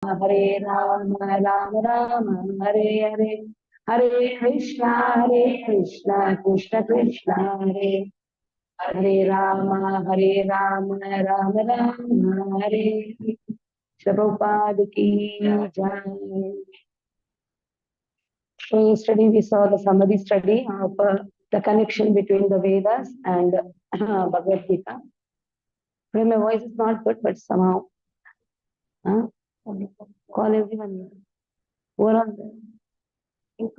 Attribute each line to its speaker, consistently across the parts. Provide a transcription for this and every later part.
Speaker 1: Hare Rama, Rama Rama, Hare Hare, Hare Krishna, Krishna Krishna, Hare Rama, Rama Rama, Hare Hare. Prabhupada ki jai. So yesterday we saw the summary study of the connection between the Vedas and Bhagavad Gita. Well, my voice is not good, but somehow call everyone. Who are on the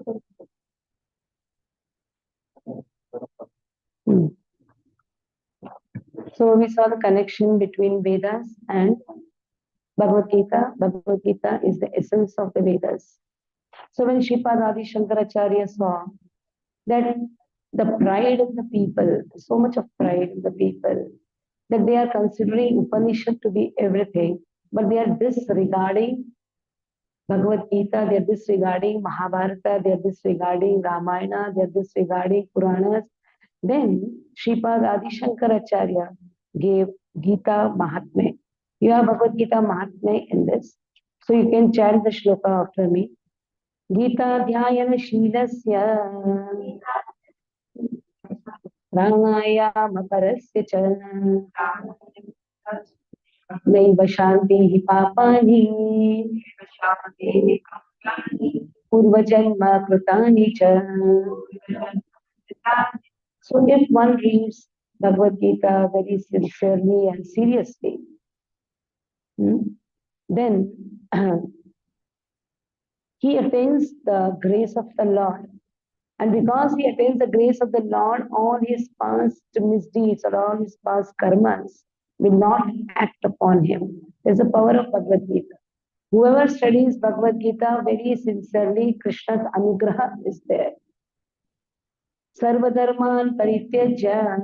Speaker 1: So we saw the connection between Vedas and Bhagavad Gita. Bhagavad Gita is the essence of the Vedas. So when Shripad Adi Shankaracharya saw that the pride in the people, so much of pride in the people, that they are considering Upanishad to be everything, but they are disregarding Bhagavad Gita, they are disregarding Mahabharata, they are disregarding Ramayana, they are disregarding Puranas. Then Shripad Adi Shankaracharya gave Gita Mahatmya. You have Bhagavad Gita Mahatmya in this. So you can chant the shloka after me. Gita Dhyayana Shilasya Pranayama Parasya Chalana Naiva Shanti Papani Purvajanma Krutani Cha. So if one reads Bhagavad Gita very sincerely and seriously, then he attains the grace of the Lord. And because he attains the grace of the Lord, all his past misdeeds or all his past karmas will not act upon him. There's the power of Bhagavad Gita. Whoever studies Bhagavad Gita very sincerely, Krishna's anugraha is there. Sarvadharman parityajya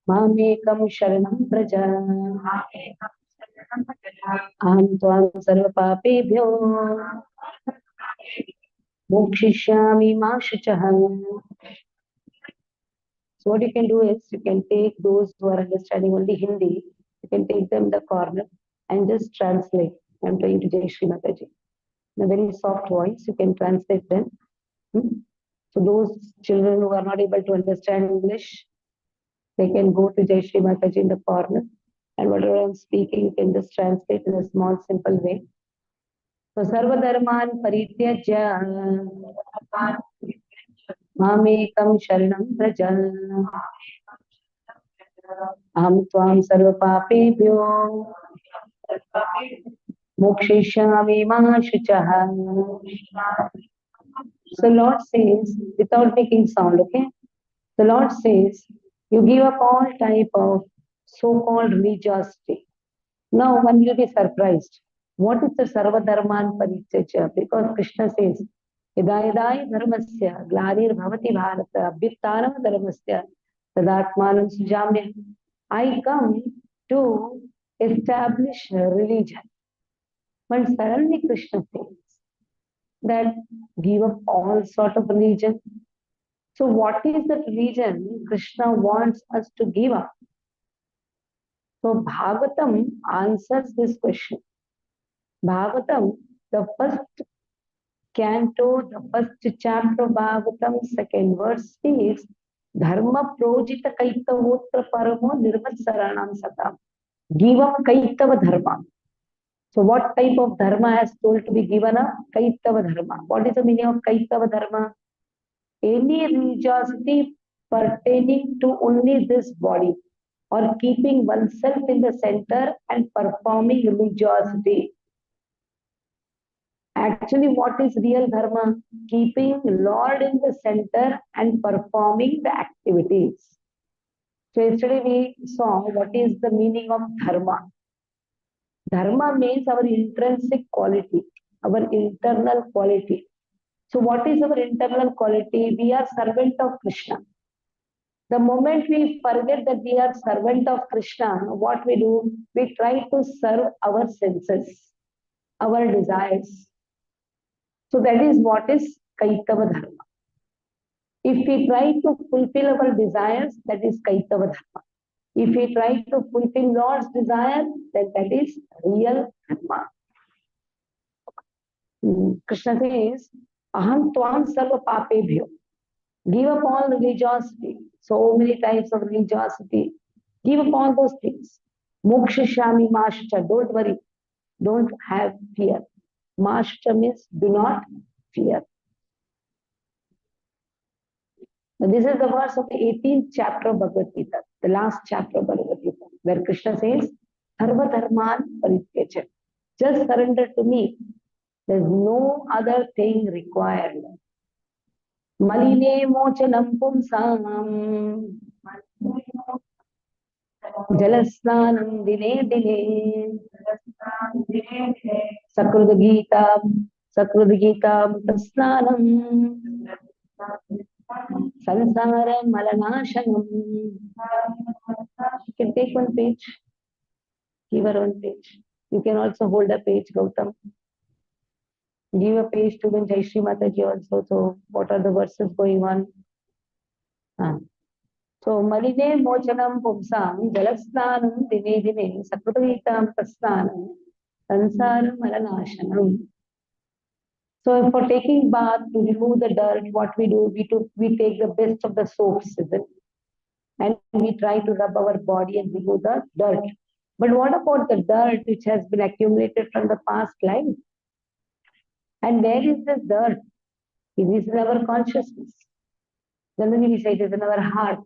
Speaker 1: mamekam sharanam praja aham tvam sarva papebhyo mokshishyami ma shuchaham. So what you can do is, you can take those who are understanding only Hindi, you can take them in the corner and just translate. I'm trying to Jai Shri Mataji. In a very soft voice, you can translate them. So those children who are not able to understand English, they can go to Jai Shri Mataji in the corner, and whatever I'm speaking, you can just translate in a small, simple way. So Sarva Dharman Parityajya Mamekam Sharanam Praja Aham Tvam Sarva Papebhyo Mokshishyami Ma Shuchaha. So Lord says, without making sound, okay? The Lord says, you give up all type of so-called religiosity. Now one will be surprised. What is the Sarva Dharman Parityajya? Because Krishna says, Yadayadai Dharmasya Glarir Bhavati Bharata Abhyuttanam Dharmasya Tadatmanam Sujamya. I come to establish religion. But suddenly Krishna says that give up all sort of religion. So what is the religion Krishna wants us to give up? So Bhagavatam answers this question. Bhagavatam, the first canto, the first chapter of Bhagavatam, second verse says, Dharma projita kaitavotra paramo nirvatsaranam satam. Give up kaitava dharma. So what type of dharma has told to be given up? Kaitava dharma. What is the meaning of kaitava dharma? Any religiosity pertaining to only this body, or keeping oneself in the center and performing religiosity. Actually, what is real dharma? Keeping Lord in the center and performing the activities. So yesterday we saw what is the meaning of dharma. Dharma means our intrinsic quality, our internal quality. So what is our internal quality? We are servant of Krishna. The moment we forget that we are servant of Krishna, what we do? We try to serve our senses, our desires. So that is what is Kaitava Dharma. If we try to fulfill our desires, that is Kaitava Dharma. If we try to fulfill Lord's desire, then that is real dharma. Krishna says, Aham tvam sarva papebhyo. Give up all religiosity, so many types of religiosity. Give up all those things. Moksha shami mascha, don't worry, don't have fear. Mascha means do not fear. Now, this is the verse of the 18th chapter of Bhagavad Gita, the last chapter of Bhagavad Gita, where Krishna says, Sarva dharman parityaja. Just surrender to me. There's no other thing required. Maline mochanam pumsam. Jalasnanam dine dine. Sakrudgita tasnanam. Sansara malanashanam. You can take one page. Give her one page. You can also hold a page, Gautam. Give a page to the Jai Shri Mataji also. So, what are the verses going on? So, Maline Mochanam Pumsam, Jalasnanam Dine Dine, Sakrutavitam Tasnanam, Sansaram Malanashanam. So, for taking bath to remove the dirt, what we do, we take the best of the soaps, is it? And we try to rub our body and remove the dirt. But what about the dirt which has been accumulated from the past life? And where is this dirt? It is in our consciousness. Generally, we say it is in our heart.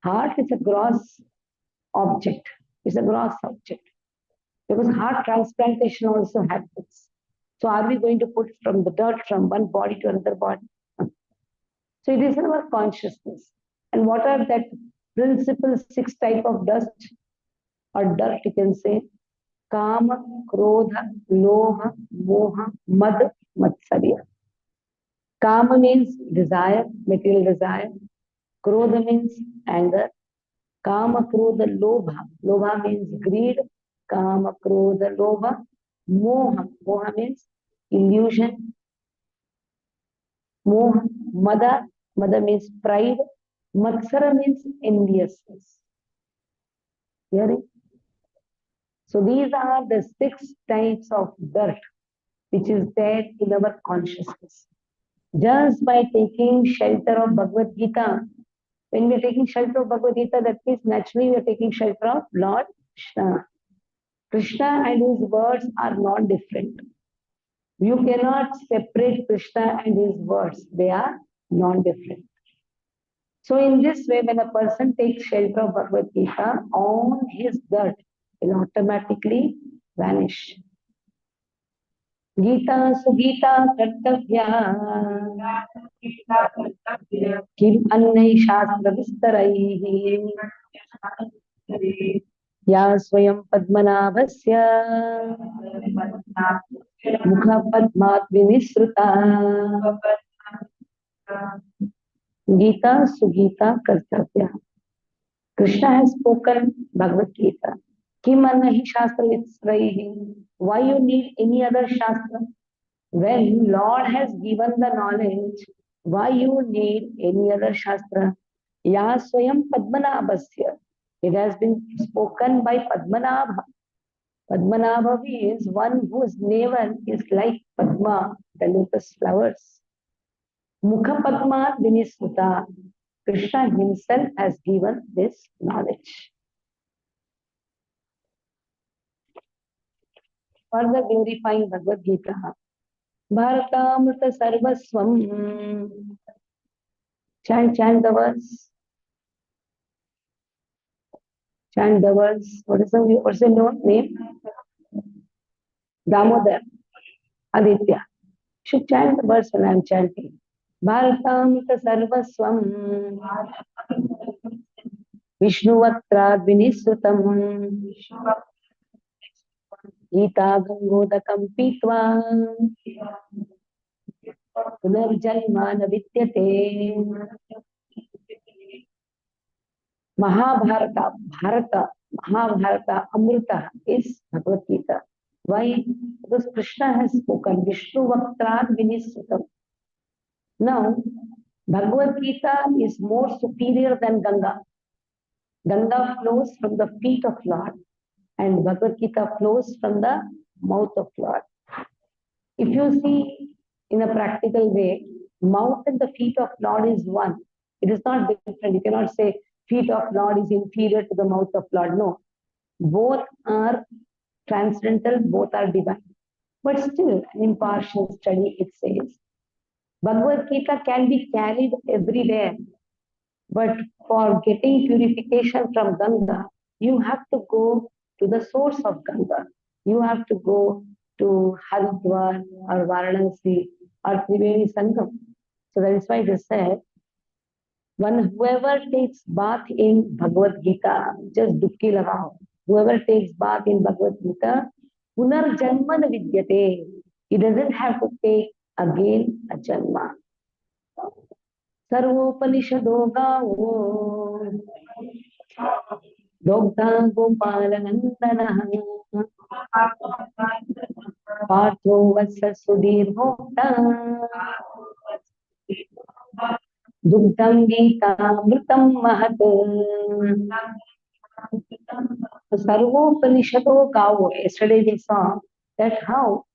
Speaker 1: Heart is a gross object. It's a gross object. Because heart transplantation also happens. So are we going to put from the dirt from one body to another body? So it is in our consciousness. And what are that principal 6 type of dust or dirt, you can say? Kama, Krodha, Loha, Moha, Mad, Matsarya. Kama means desire, material desire. Krodha means anger. Kama, Krodha, Lobha. Lobha means greed. Kama, Krodha, Lobha. Moha. Moha means illusion. Moha. Mada. Mada means pride. Matsara means enviousness. Hearing? So these are the 6 types of dirt which is there in our consciousness. Just by taking shelter of Bhagavad Gita, when we are taking shelter of Bhagavad Gita, that means naturally we are taking shelter of Lord Krishna. Krishna and his words are not different. You cannot separate Krishna and his words. They are non-different. So in this way, when a person takes shelter of Bhagavad Gita, all his dirt will automatically vanish. Gita Sugita Kartavya Kim Annai Shastra Vistaraihi Ya Swayam Padmanabhasya Mukha Padmat Vinisruta Gita Sugita Kartavya. Krishna has spoken Bhagavad Gita. Kim Annahi Shastra Vistaraihi. Why you need any other Shastra? When Lord has given the knowledge, why you need any other Shastra? Ya Swayam Padmanabhasya. It has been spoken by Padmanabha. Padmanabha is one whose navel is like Padma, the lotus flowers. Mukha Padma Vinisruta. Krishna himself has given this knowledge. Further glorifying Bhagavad Gita. Bharatamrita Sarvaswam. Chant the verse. Chant the verse. What's the name? Damodar. Aditya. Should chant the verse when I'm chanting. Bharatamrita Sarvaswam. Vishnuvatra Vinisrutam. Gita Gangodakam Pitva. Punarjanma Vidyate. Mahabharata, Mahabharata, Amrita is Bhagavad Gita. Why? Because Krishna has spoken. Vishnu Vaktrat Vinisrutam. Now, Bhagavad Gita is more superior than Ganga. Ganga flows from the feet of Lord and Bhagavad Gita flows from the mouth of Lord. If you see in a practical way, mouth and the feet of Lord is one. It is not different. You cannot say feet of Lord is inferior to the mouth of Lord. No. Both are transcendental, both are divine. But still, an impartial study, it says, Bhagavad Gita can be carried everywhere. But for getting purification from Ganga, you have to go to the source of Ganga. You have to go to Haridwar or Varanasi or Triveni Sangam. So that is why they said, whoever takes bath in Bhagavad Gita, just dubki lagao. Whoever takes bath in Bhagavad Gita, punar janma na vidyate. He doesn't have to take again a janma. सर्वोपनिषदो गावो दोग्धा गोपालनन्दनः पार्थो वत्स सुधीर्भोक्ता दुग्धं गीतामृतं महत् सर्वोपनिषदो गावो. Yesterday we saw that how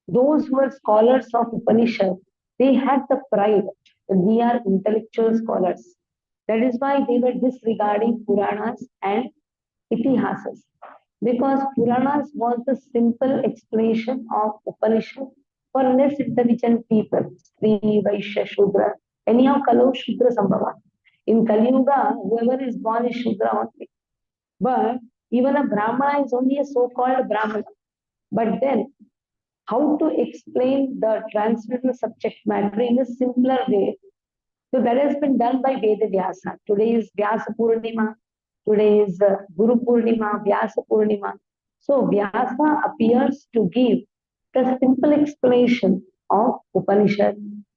Speaker 1: those who were scholars of Upanishad, they had the pride that we are intellectual scholars. That is why they were disregarding Puranas and Itihasas. Because Puranas was the simple explanation of Upanishad for less intelligent people. Sri, Vaishya, Shudra, anyhow, Kalo, Shudra, Sambhava. In Kali Yuga, whoever is born is Shudra only. But even a Brahmana is only a so-called Brahmana. But then how to explain the transcendental subject matter in a simpler way. So that has been done by Veda Vyasa. Today is Vyasa Purnima. Today is Guru Purnima, Vyasa Purnima. So Vyasa appears to give the simple explanation of Upanishad.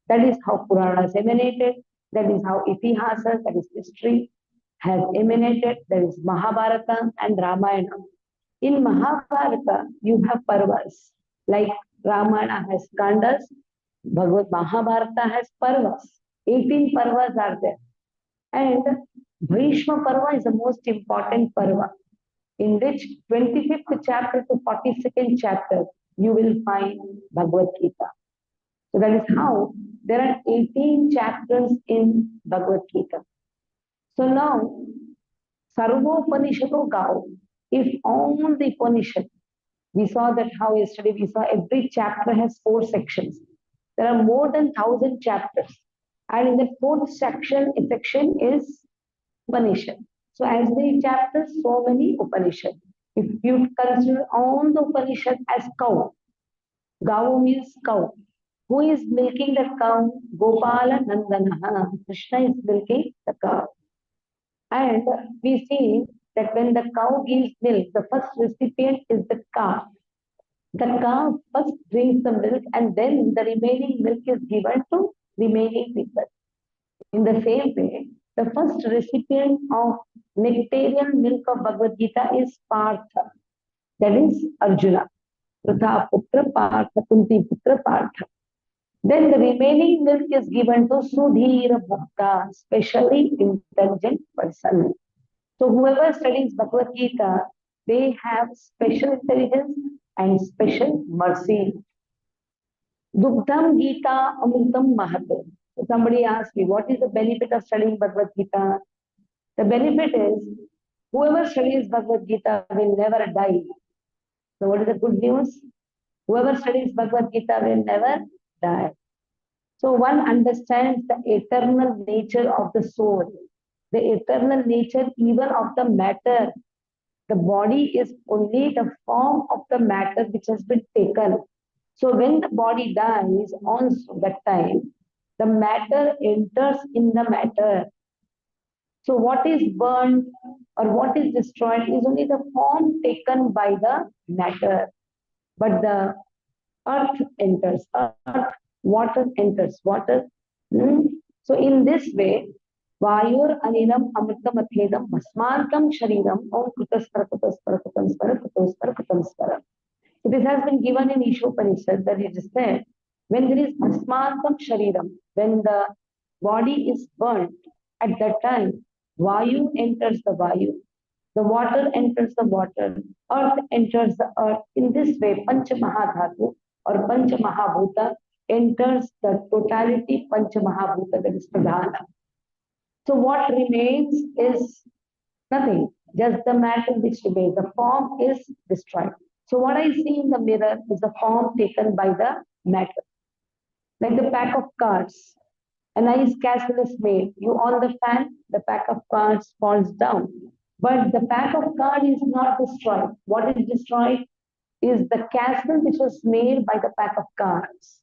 Speaker 1: That is how Puranas emanated. That is how Itihasa, that is history, has emanated. That is Mahabharata and Ramayana. In Mahabharata, you have Parvas. Like Ramayana has Kandas, Bhagavad Mahabharata has Parvas. 18 Parvas are there. And Bhishma Parva is the most important Parva, in which 25th chapter to 42nd chapter, you will find Bhagavad Gita. So that is how there are 18 chapters in Bhagavad Gita. So now, Sarvopanishado Gao, if all the Upanishad, we saw that how yesterday we saw every chapter has 4 sections. There are more than 1,000 chapters. And in the 4th section is Upanishad. So as many chapters, so many Upanishad. If you consider all the Upanishad as cow, Gau means cow. Who is milking the cow? Gopala Nandana. Krishna is milking the cow. And we see that when the cow gives milk, the first recipient is the calf. The calf first drinks the milk and then the remaining milk is given to remaining people. In the same way, the first recipient of nectarian milk of Bhagavad Gita is Partha. That is Arjuna. Pratha Putra Partha, Kunti Putra Partha. Then the remaining milk is given to Sudhira Bhakta, specially intelligent person. So whoever studies Bhagavad Gita, they have special intelligence and special mercy. Dugdham Gita Amritam Mahato. So somebody asked me, what is the benefit of studying Bhagavad Gita? The benefit is, whoever studies Bhagavad Gita will never die. So what is the good news? Whoever studies Bhagavad Gita will never die. So one understands the eternal nature of the soul, the eternal nature even of the matter. The body is only the form of the matter which has been taken. So when the body dies, on that time, the matter enters in the matter. So what is burned or what is destroyed is only the form taken by the matter. But the earth enters, earth, water enters, water. So in this way, Vayur Anilam Amritam Athedam Bhasmantam Shariram Om Krutaspara Krutaspara Krutaspara Krutaspara Krutaspara. So this has been given in Ishopanishad that it is said, when there is Bhasmantam Shariram, when the body is burnt, at that time, Vayu enters the Vayu, the water enters the water, earth enters the earth. In this way, Pancha Mahadhatu or Pancha Mahabhuta enters the totality Pancha Mahabhuta, that is Pradhana. So what remains is nothing, just the matter which remains. The form is destroyed. So what I see in the mirror is the form taken by the matter. Like the pack of cards. A nice castle is made. You on the fan, the pack of cards falls down. But the pack of cards is not destroyed. What is destroyed is the castle which was made by the pack of cards.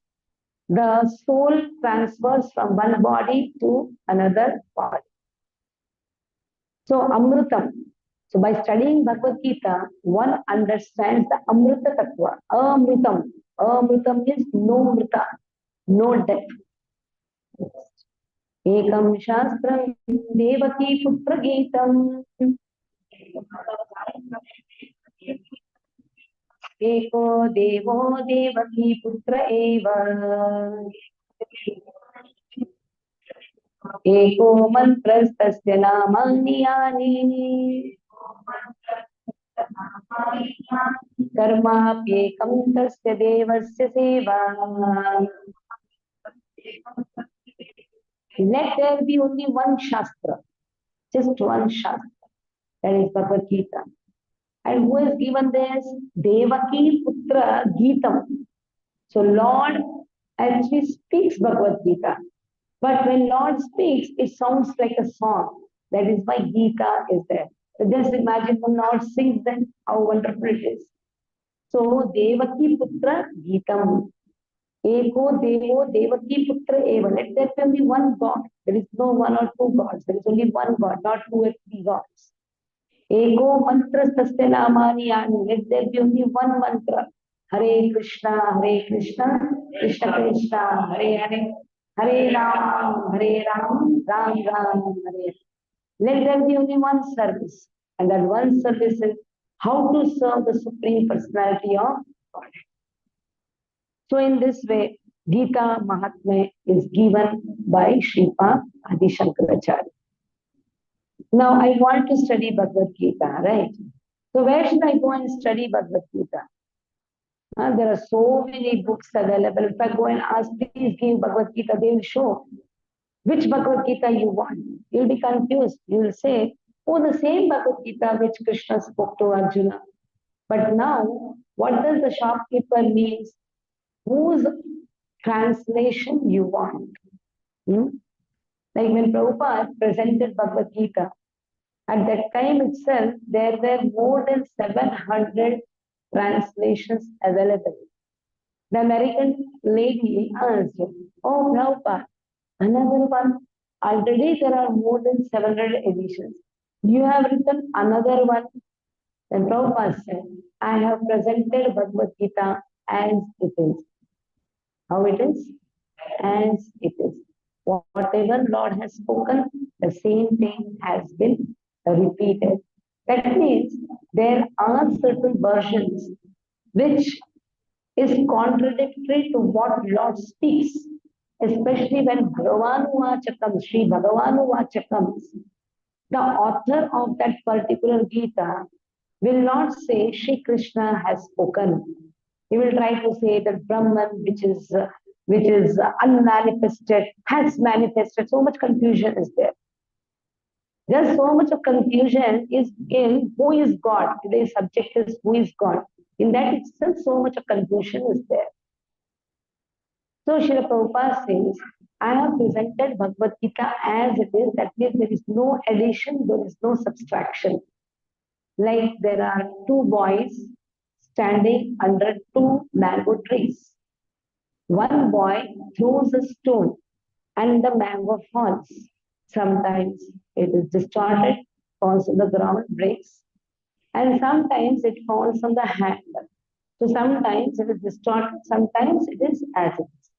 Speaker 1: The soul transfers from one body to another body. So Amritam. So by studying Bhagavad Gita, one understands the Amrita Tattva. Amritam. Amritam is no mrita, no death. Ekam Shastram Devaki Putra Geetam. Eko Devo Devaki Putra Eva. Eko Mantrastasya Namani Yani. Karmapyekam tasya devasya seva. Let there be only one Shastra, just one Shastra, that is Bhagavad Gita. And who has given this? Devaki Putra Geetam. So Lord actually speaks Bhagavad Gita. But when Lord speaks, it sounds like a song. That is why Gita is there. So just imagine when Lord sings, then how wonderful it is. So Devaki Putra Geetam. Eko Devo Devaki Putra Eva. Let there be only one God. There is no one or two gods. There is only one God, not two or three gods. Ego mantra tasya namani yani. Let there be only one mantra. Hare Krishna, Krishna Krishna, Hare Hare, Hare Ram, Ram Ram, Hare. Let there be only one service. And that one service is how to serve the Supreme Personality of God. So in this way, Gita Mahatmya is given by Sripad Adi Shankaracharya. Now I want to study Bhagavad Gita, right? So where should I go and study Bhagavad Gita? There are so many books available. If I go and ask, please give Bhagavad Gita, they will show which Bhagavad Gita you want. You'll be confused. You will say, oh, the same Bhagavad Gita which Krishna spoke to Arjuna. But now, what does the shopkeeper mean? Whose translation you want? Like when Prabhupada presented Bhagavad Gita, at that time itself, there were more than 700 translations available. The American lady asked, oh, Prabhupada, another one. Already there are more than 700 editions. You have written another one. Then Prabhupada said, I have presented Bhagavad Gita as it is. How it is? As it is. Whatever Lord has spoken, the same thing has been repeated. That means there are certain versions which is contradictory to what Lord speaks, especially when Bhagavanuvacha comes, Sri Bhagavanuvacha comes. The author of that particular Gita will not say Sri Krishna has spoken. He will try to say that Brahman, which is unmanifested, has manifested. So much confusion is there. There's so much of confusion is in who is God. Today's subject is who is God. In that itself, so much of confusion is there. So Srila Prabhupada says, I have presented Bhagavad Gita as it is. That means there is no addition, there is no subtraction. Like there are two boys standing under two mango trees. One boy throws a stone and the mango falls. Sometimes it is distorted, falls on the ground, breaks. And sometimes it falls on the hand. So sometimes it is distorted, sometimes it is as it is.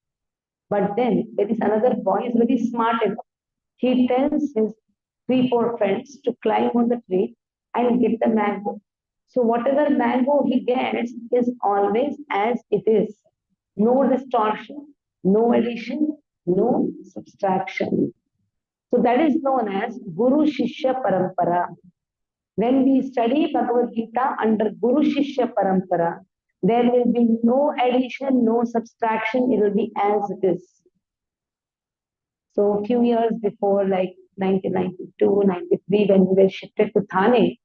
Speaker 1: But then there is another boy, is very smart enough. He tells his 3-4 friends to climb on the tree and get the mango. So whatever mango he gets is always as it is. No distortion, no addition, no subtraction. So that is known as Guru Shishya Parampara. When we study Bhagavad Gita under Guru Shishya Parampara, there will be no addition, no subtraction, it will be as it is. So a few years before, like 1992, 93, when we were shifted to Thane,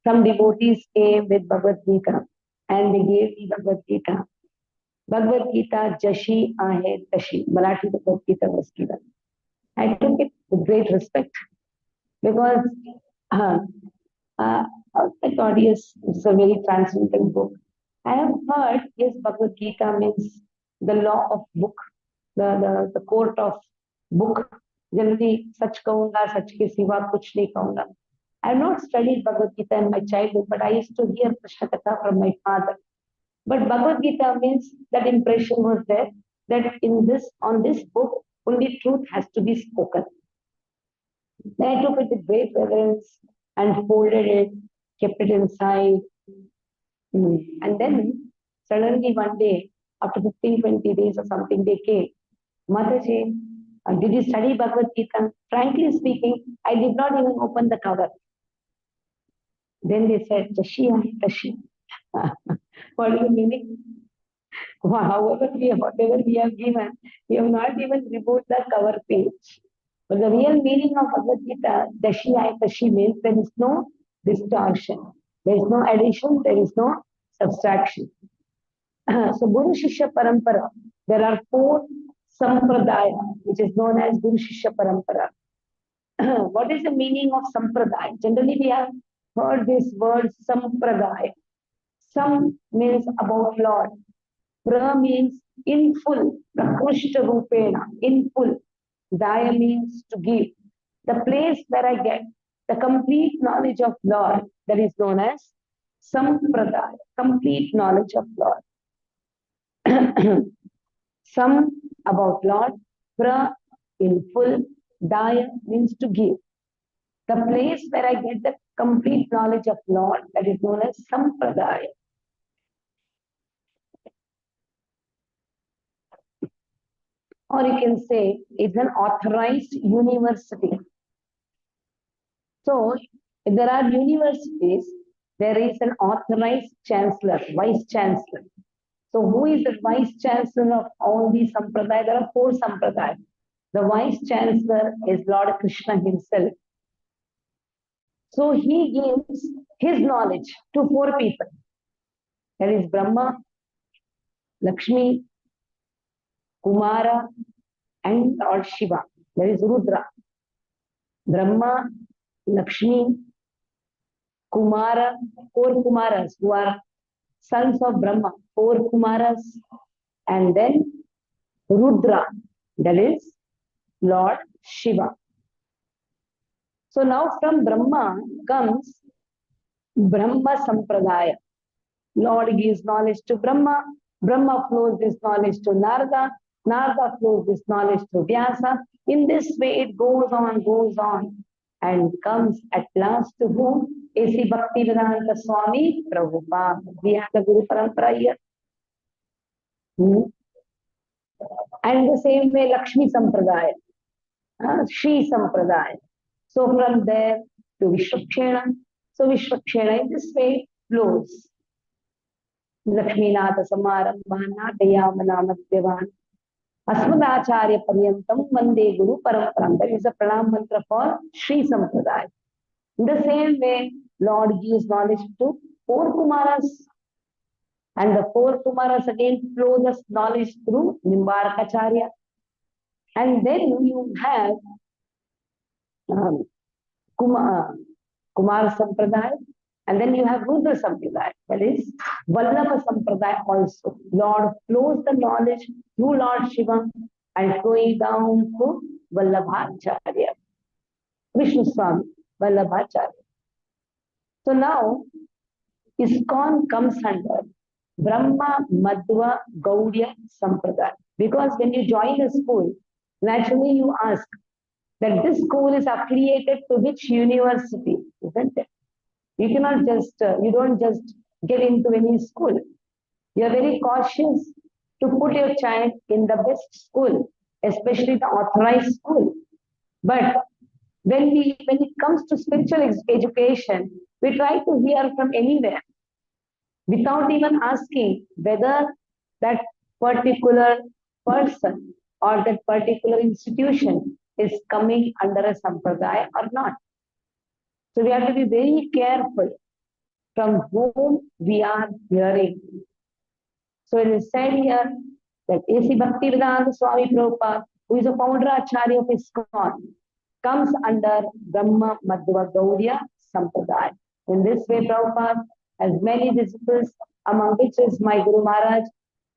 Speaker 1: some devotees came with Bhagavad Gita and they gave me Bhagavad Gita. Bhagavad Gita Jashi Ahe Tashi, Marathi Bhagavad Gita was given. I took it with great respect because uh, I thought, yes, it's a very transcendental book. I have heard, yes, Bhagavad Gita means the law of book, the court of book. Generally, sach kahunga, sach ke siva kuch nahi kahunga. I have not studied Bhagavad Gita in my childhood, but I used to hear Krishna Katha from my father. But Bhagavad Gita means that impression was there that on this book, only truth has to be spoken. Then I took it with great reverence and folded it, kept it inside. And then suddenly one day, after 15, 20 days or something, they came. Mataji, did you study Bhagavad Gita? Frankly speaking, I did not even open the cover. Then they said, Tashi, Tashi. What is the meaning? However, whatever we have given, we have not even removed the cover page. But the real meaning of Bhagavad Gita, Dashi I Tashi means there is no distortion. There is no addition, there is no subtraction. So Guru Shishya Parampara, there are 4 Sampradaya, which is known as Guru Shishya Parampara. What is the meaning of Sampradaya? Generally, we have heard this word Sampradaya. Sam means about Lord. Pra means in full, Prakrishta Rupena, in full. Daya means to give. The place where I get the complete knowledge of Lord, that is known as Sampradaya, complete knowledge of Lord. Some about Lord, pra in full, daya means to give. The place where I get the complete knowledge of Lord, that is known as Sampradaya. Or you can say it's an authorized university. So if there are universities, there is an authorized chancellor, vice chancellor. So who is the vice chancellor of all these sampradaya? There are 4 sampradaya. The vice chancellor is Lord Krishna himself. So he gives his knowledge to 4 people. There is Brahma, Lakshmi, Kumara, and Lord Shiva. There is Rudra. Brahma, Lakshmi, Kumara, 4 Kumaras who are sons of Brahma, 4 Kumaras, and then Rudra, that is Lord Shiva. So now from Brahma comes Brahma Sampradaya. Lord gives knowledge to Brahma, Brahma flows this knowledge to Narada, Narada flows this knowledge to Vyasa. In this way it goes on, and comes at last to whom? A.C. Bhaktivedanta Swami Prabhupada. We have the Guru Parampara here. And the same way Lakshmi Sampradaya, Shri Sampradaya. So from there to Vishwakshena. So Vishwakshena in this way flows. Lakshminath Samarambha Natayamanamadhyavan Asmadacharya Paryantam Vande Guru Paramparam. That is a pranam mantra for Shri Sampradaya. In the same way, Lord gives knowledge to 4 Kumaras. And the 4 Kumaras again flow the knowledge through Nimbarakacharya. And then you have Kumar Sampradaya. And then you have Rudra Sampradaya, that is Vallabha Sampradaya also. Lord flows the knowledge through Lord Shiva and flowing down to Vallabhacharya, Vishnu Swami, Vallabhacharya. So now, ISKCON comes under Brahma Madhva Gaudiya Sampradaya. Because when you join a school, naturally you ask that this school is affiliated to which university, isn't it? You cannot just, you don't just get into any school. You are very cautious to put your child in the best school, especially the authorized school. But When it comes to spiritual education, we try to hear from anywhere without even asking whether that particular person or that particular institution is coming under a sampradaya or not. So we have to be very careful from whom we are hearing. So it is said here that A.C. Bhaktivedanta Swami Prabhupada, who is a founder Acharya of ISKCON, comes under Brahma Madhva Gaudya Sampradaya. In this way, Prabhupada has many disciples, among which is my Guru Maharaj,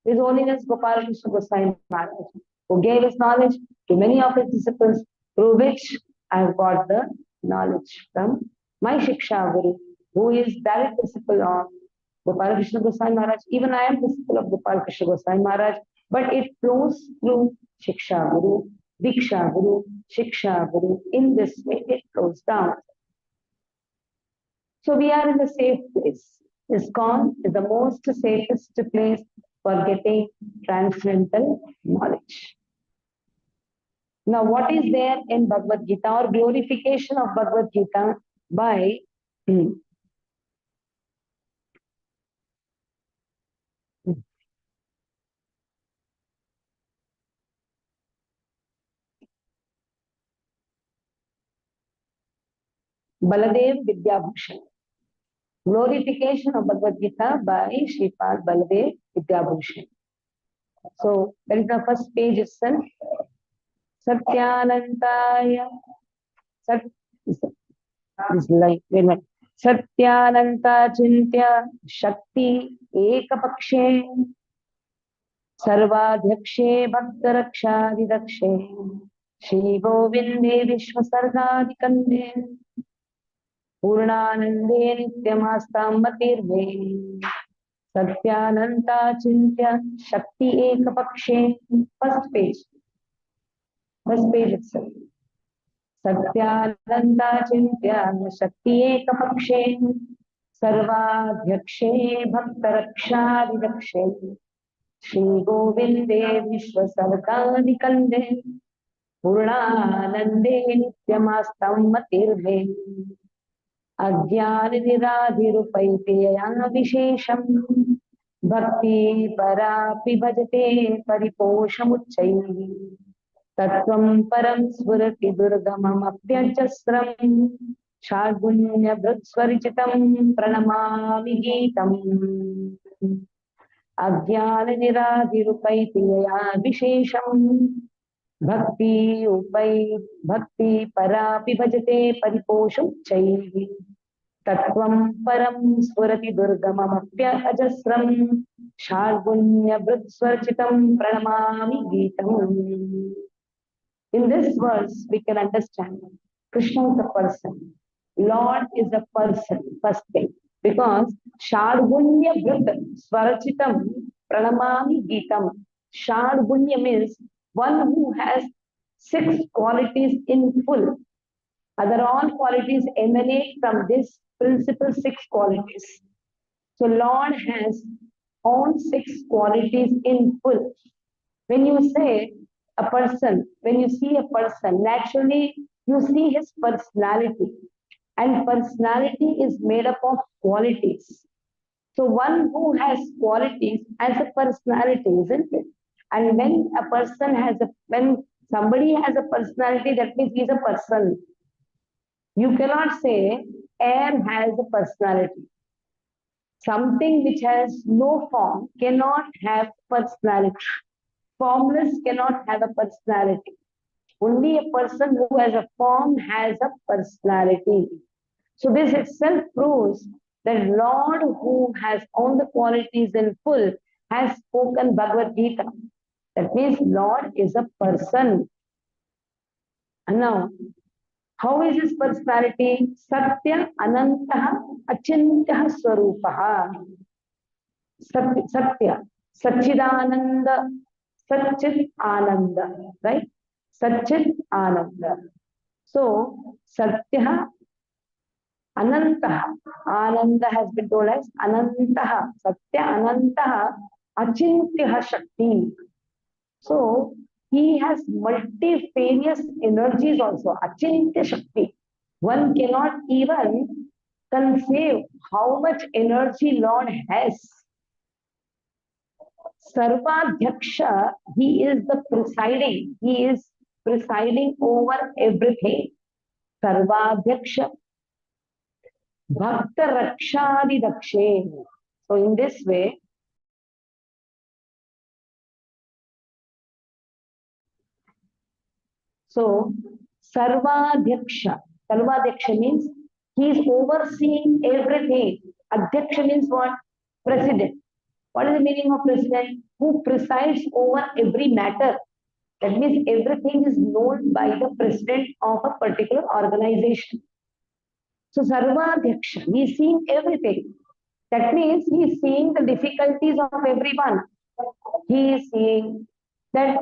Speaker 1: His Holiness Gopal Krishna Goswami Maharaj, who gave his knowledge to many of his disciples, through which I have got the knowledge from my Shiksha Guru, who is direct disciple of Gopal Krishna Goswami Maharaj. Even I am disciple of Gopal Krishna Goswami Maharaj, but it flows through Shiksha Guru, Diksha Guru, Shiksha Guru. In this way, it flows down. So we are in the safe place. ISKCON is the most safest place for getting transcendental knowledge. Now, what is there in Bhagavad Gita or glorification of Bhagavad Gita by Baladev Vidyabhushan. Glorification of Bhagavad Gita by Sripad Baladev Vidyabhushan. So that is the first page itself. Satyanantaya. This line. Wait a minute. Satyananta Chintya Shakti Ekapakshe Sarvadhyakshe Bhaktarakshavidakshe Shri Govinde Vishwasargadikande Purnanande Nityamastaam Matirve Satyananta Chintya Shakti Ekapakshe. First page. First page itself. सत्यानंदा चिंत्य शक्ति एकपक्षे सर्वाध्यक्षे भक्तरक्षादिदक्षे श्री गोविंदे विश्वसर्गादिकंदे पूर्णानंदे नित्यमास्तं मतिर्भे अज्ञान निराधिरुपैतेया विशेषं भक्ति परापि भजते परिपोषमुच्चैः तत्त्वं परं स्फुरति दुर्गममप्यजस्रं शार्दुल्यभृत्स्वरिचितं प्रणमामि गीतम् अज्ञाननिराधिरुपैतियया विशेषं भक्ति परापि भजते परिपोषुच्चैः तत्त्वं परं स्फुरति दुर्गममप्यजस्रं शार्दुल्यभृत्स्वरिचितं प्रणमामि गीतम्. In this verse, we can understand Krishna is a person. Lord is a person, first thing. Because Shadgunya Vrit Swarachitam Pranamami Geetam. Shadgunya means one who has 6 qualities in full. Other all qualities emanate from this principal 6 qualities. So Lord has all 6 qualities in full. When you say a person, when you see a person, naturally you see his personality. And personality is made up of qualities. So one who has qualities has a personality, isn't it? And when somebody has a personality, that means he's a person. You cannot say air has a personality. Something which has no form cannot have personality. Formless cannot have a personality. Only a person who has a form has a personality. So this itself proves that Lord, who has all the qualities in full, has spoken Bhagavad Gita. That means Lord is a person. And now, how is his personality? Satya Anantah Achintah Swarupaha. Satya, Satchidananda, Satchit Ananda, right? Satchit Ananda. So, Satya Ananta. Ananda has been told as Ananta. Satya Ananta Achintya Shakti. So, he has multifarious energies also, Achintya Shakti. One cannot even conceive how much energy Lord has. Sarvadhyaksha, he is the presiding, he is presiding over everything. Sarvadhyaksha, Bhakta Rakshadi Dakshe. So in this way, so Sarvadhyaksha, Sarvadhyaksha means he is overseeing everything. Adhyaksha means what? President. What is the meaning of president? Who presides over every matter. That means everything is known by the president of a particular organization. So Sarvadhyaksha, he is seeing everything. That means he is seeing the difficulties of everyone. He is seeing that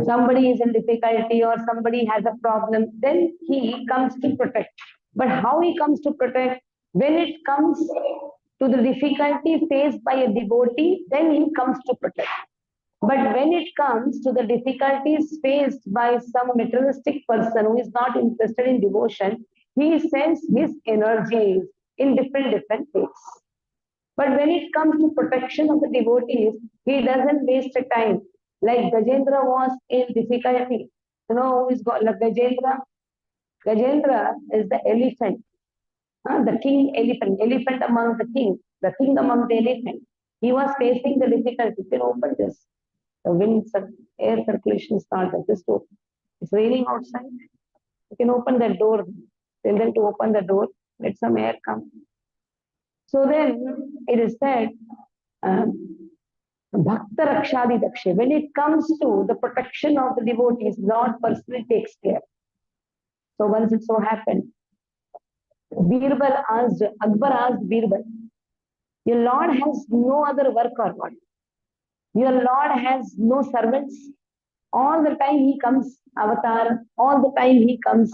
Speaker 1: somebody is in difficulty or somebody has a problem, then he comes to protect. But how he comes to protect? When it comes to the difficulty faced by a devotee, then he comes to protect. But when it comes to the difficulties faced by some materialistic person who is not interested in devotion, he sends his energies in different ways. But when it comes to protection of the devotees, he doesn't waste time. Like Gajendra was in difficulty. You know who is called like Gajendra? Gajendra is the elephant, the king elephant, elephant among the king among the elephant. He was facing the difficulty. You can open this. The wind, air circulation is not there. Just open. It's raining outside. You can open that door. Tell them to open the door. Let some air come. So then it is said, Bhakta Rakshadi Dakshe. When it comes to the protection of the devotees, Lord personally takes care. So once it so happened, Akbar asked Birbal, your Lord has no other work or what? Your Lord has no servants. All the time he comes, avatar, all the time he comes.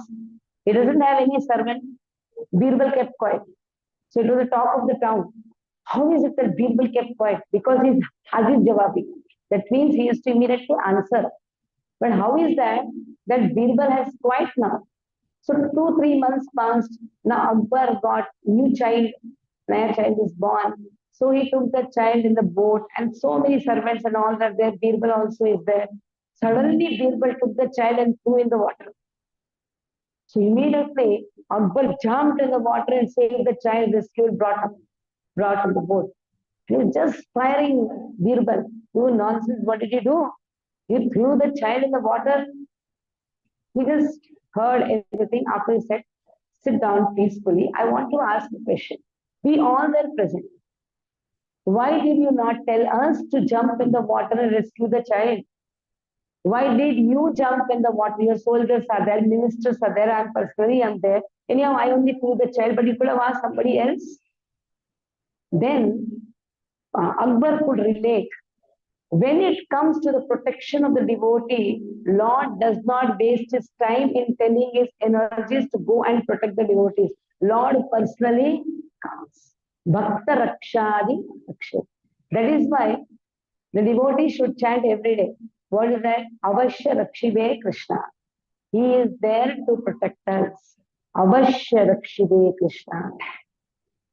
Speaker 1: He doesn't have any servant. Birbal kept quiet. So it was the talk of the town. How is it that Birbal kept quiet? Because he's Aziz Jawabi. That means he used to immediately answer. But how is that Birbal has quiet now? So 2-3 months passed. Now Akbar got new child. Naya child is born. So he took the child in the boat, and so many servants and all that there. Birbal also is there. Suddenly Birbal took the child and threw in the water. So immediately Akbar jumped in the water and saved the child, rescued, brought to the boat. He was just firing Birbal. You nonsense, what did you do? You threw the child in the water. He just heard everything after he said, sit down peacefully. I want to ask a question. We all were present. Why did you not tell us to jump in the water and rescue the child? Why did you jump in the water? Your soldiers are there, ministers are there, I'm personally am there. Anyhow, I only threw the child, but you could have asked somebody else. Then Akbar could relate. When it comes to the protection of the devotee, Lord does not waste his time in telling his energies to go and protect the devotees. Lord personally comes. Bhakta Rakshadi Raksha. That is why the devotee should chant every day. What is that? Avashya Rakshive Krishna. He is there to protect us. Avashya Rakshive Krishna.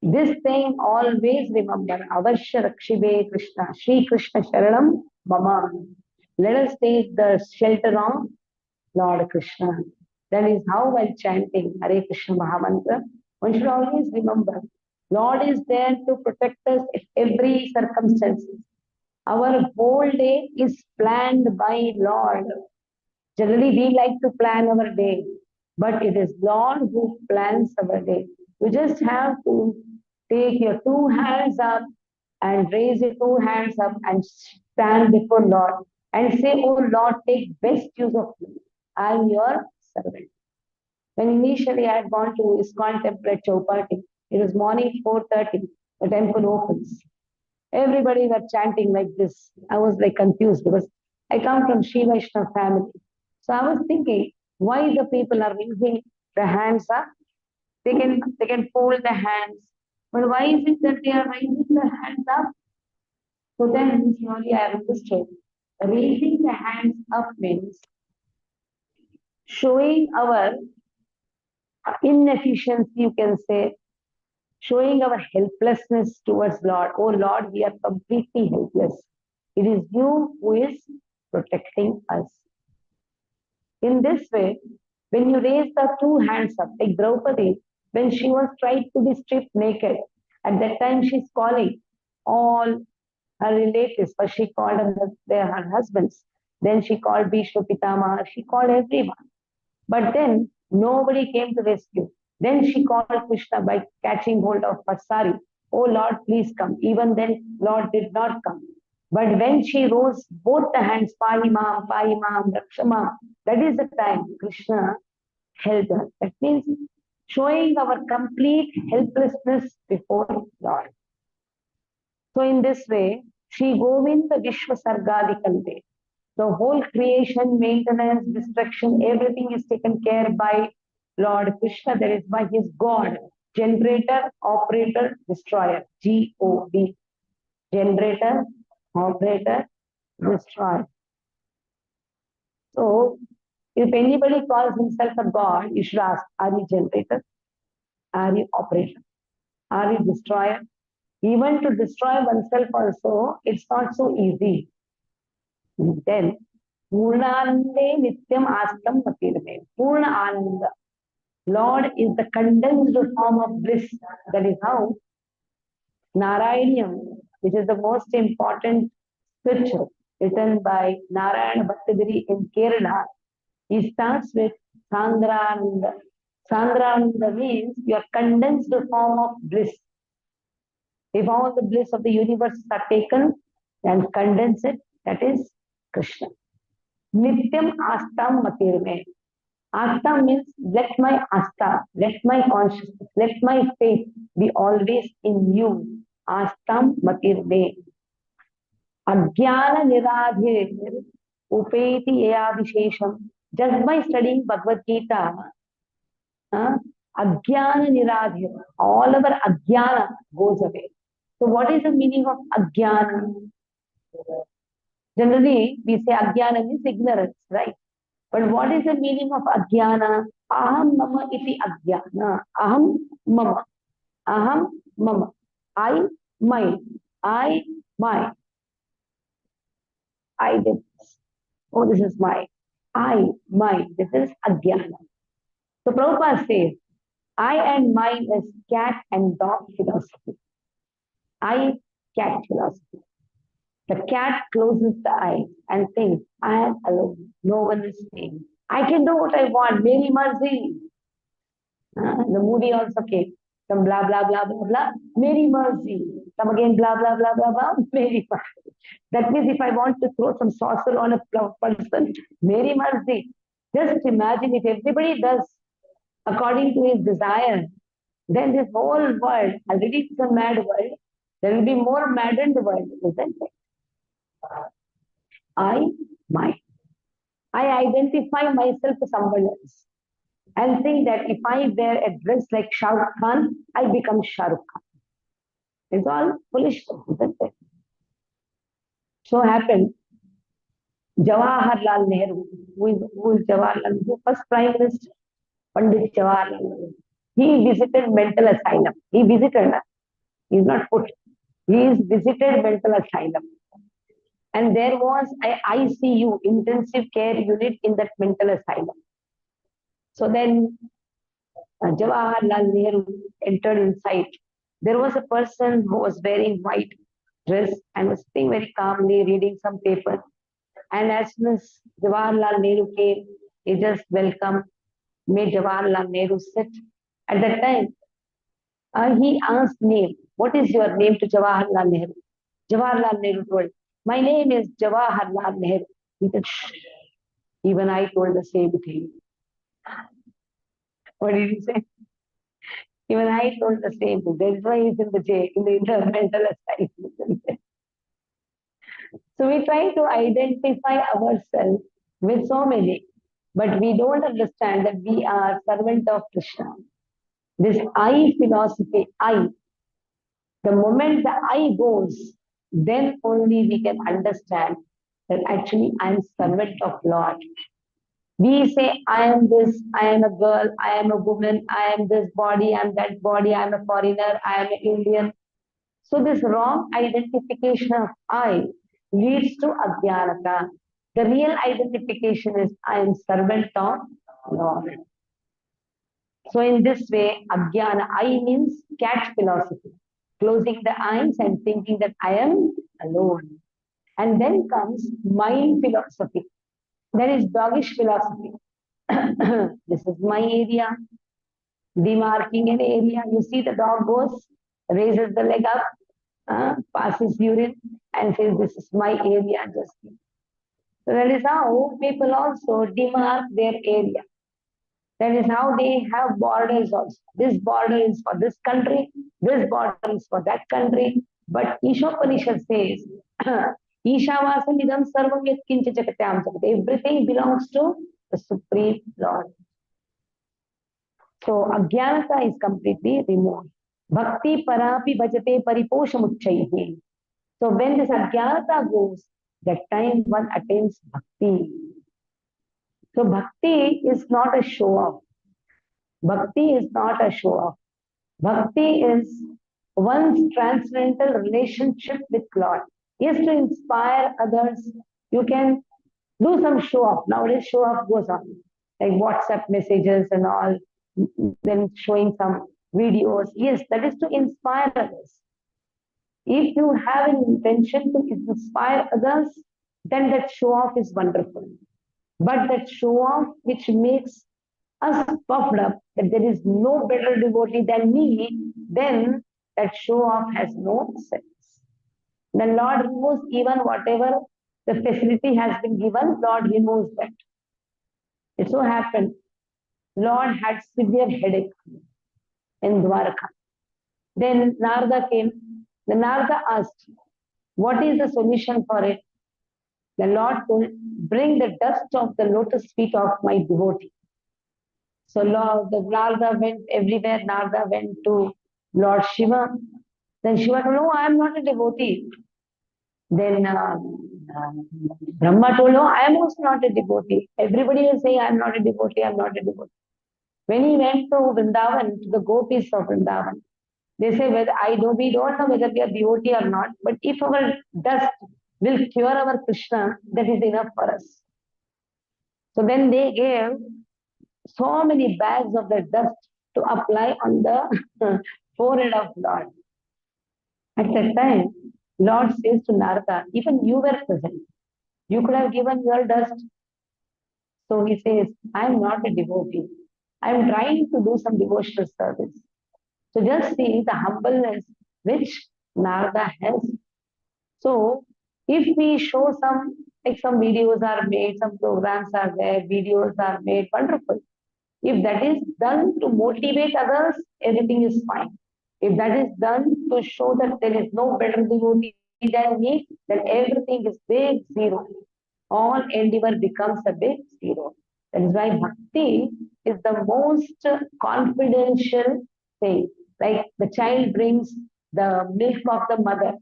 Speaker 1: This thing always remember. Avashya Rakshive Krishna. Shri Krishna Sharanam Mama. Let us take the shelter of Lord Krishna. That is how while chanting Hare Krishna Mahamantra, one should always remember Lord is there to protect us in every circumstance. Our whole day is planned by Lord. Generally, we like to plan our day, but it is Lord who plans our day. You just have to take your two hands up and raise your two hands up and stand before Lord and say, oh Lord, take best use of me. I am your servant. When initially I had gone to ISKCON temple at Chowpatty, it was morning 4:30, the temple opens. Everybody were chanting like this. I was like confused because I come from Shiva Vaishnava family. So I was thinking, why the people are raising the hands up? They can fold the hands. But why is it that they are raising the hands up? So then slowly I understood. Raising the hands up means showing our inefficiency, you can say, showing our helplessness towards Lord. Oh Lord, we are completely helpless. It is you who is protecting us. In this way, when you raise the two hands up, like Draupadi, when she was tried to be stripped naked, at that time she's calling all her relatives, but she called her husbands. Then she called Bhishma Pitama, she called everyone. But then nobody came to rescue. Then she called Krishna by catching hold of her sari. Oh Lord, please come. Even then, Lord did not come. But when she rose both the hands, Pahimam, Pahimam, Rakshamam, that is the time Krishna held her. That means showing our complete helplessness before Lord. So in this way, Sri Govinda Vishwa Sargadikante, the whole creation, maintenance, destruction, everything is taken care by Lord Krishna, that is by his God, generator, operator, destroyer, G-O-D, generator, operator, destroyer. So if anybody calls himself a God, you should ask, are you generator? Are you operator? Are you destroyer? Even to destroy oneself also, it's not so easy. Then, Purnande Nityam Astam Matirme. Purna Ananda. Lord is the condensed form of bliss. That is how Narayaniam, which is the most important scripture written by Narayana Bhattagiri in Kerala, he starts with Sandrananda. Sandrananda means your condensed form of bliss. If all the bliss of the universe are taken and condensed, that is Krishna. Nityam Astam Matirme. Asta means let my asta, let my consciousness, let my faith be always in you. Astam Matirme. Ajnana Niradhir Upeti Yavishesham. Just by studying Bhagavad Gita, Ajnana Niradhir, all our Ajnana goes away. So what is the meaning of Ajnana? Generally, we say Ajnana means ignorance, right? But what is the meaning of Ajnana? Aham mama iti Ajnana. Aham mama. Aham mama. I, mine. I, my. I did this. Oh, this is my. I, mine. This is Ajnana. So Prabhupada says, I and mine is cat and dog philosophy. I, cat philosophy. The cat closes the eye and thinks, I am alone. No one is seeing. I can do what I want. Meri mercy. The movie also came. Some blah, blah, blah, blah, blah. Meri mercy. Some again, blah, blah, blah, blah, blah. Meri mercy. That means if I want to throw some saucer on a person, Meri mercy. Just imagine if everybody does according to his desire, then this whole world, already it's a mad world, there will be more maddened world, isn't it? I, mine. I identify myself to someone else and think that if I wear a dress like Shah Rukh Khan, I become Shah Rukh Khan. It's all foolishness, isn't it? So happened, Jawaharlal Nehru, who is Jawaharlal Nehru, first Prime Minister, Pandit Jawaharlal Nehru. He visited mental asylum. He visited, he's not put. He visited mental asylum. And there was a ICU, intensive care unit in that mental asylum. So then Jawaharlal Nehru entered inside. There was a person who was wearing white dress and was sitting very calmly reading some paper. And as soon as Jawaharlal Nehru came, he just welcomed, made Jawaharlal Nehru sit. At that time, he asked name. What is your name to Jawaharlal Nehru? Jawaharlal Nehru told, my name is Jawaharlal Nehru. He said, shh. Even I told the same thing. What did he say? Even I told the same thing. That's why he's in the jail, in the mental asylum. So we try to identify ourselves with so many, but we don't understand that we are servant of Krishna. This I philosophy, I, the moment the I goes, then only we can understand that actually I am servant of Lord. We say, I am this, I am a girl, I am a woman, I am this body, I am that body, I am a foreigner, I am an Indian. So this wrong identification of I leads to Ajnanata. The real identification is I am servant of Lord. So in this way, Ajnana, I means cat philosophy, closing the eyes and thinking that I am alone. And then comes mind philosophy. There is doggish philosophy. This is my area, demarking an area. You see the dog goes, raises the leg up, passes urine and says, this is my area. Just so that is how people also demark their area. That is how they have borders also. This border is for this country, this border is for that country. But Ishopanishad says, Ishavasam idam sarvam yat kincha jagatyam jagate. Everything belongs to the Supreme Lord. So Ajnanata is completely removed. Bhakti parapi bhajate pariposhamuchchaihi. So when this Ajnanata goes, that time one attains bhakti. So bhakti is not a show off. Bhakti is not a show off. Bhakti is one's transcendental relationship with Lord. Is to inspire others. You can do some show off. Nowadays, show off goes on, like WhatsApp messages and all, then showing some videos. Yes, that is to inspire others. If you have an intention to inspire others, then that show off is wonderful. But that show off which makes us puffed up that there is no better devotee than me, then that show off has no sense. The Lord removes even whatever the facility has been given, Lord removes that. It so happened, Lord had severe headache in Dwarka. Then Narada came. The Narada asked, what is the solution for it? The Lord told, bring the dust of the lotus feet of my devotee. So Lord, the Narada went everywhere. Narada went to Lord Shiva. Then Shiva told, no, I am not a devotee. Then Brahma told, no, I am also not a devotee. Everybody is saying, I am not a devotee, I am not a devotee. When he went to Vrindavan, to the gopis of Vrindavan, they say, whether we don't know whether we are devotee or not, but if our dust will cure our Krishna, that is enough for us. So then they gave so many bags of the dust to apply on the forehead of Lord. At that time, Lord says to Narada, even you were present. You could have given your dust. So he says, I am not a devotee. I am trying to do some devotional service. So just see the humbleness which Narada has. So if we show some, like some videos are made, some programs are there, videos are made, wonderful. If that is done to motivate others, everything is fine. If that is done to show that there is no better devotee than me, then everything is big zero. All endeavor becomes a big zero. That is why bhakti is the most confidential thing. Like the child brings the milk of the mother.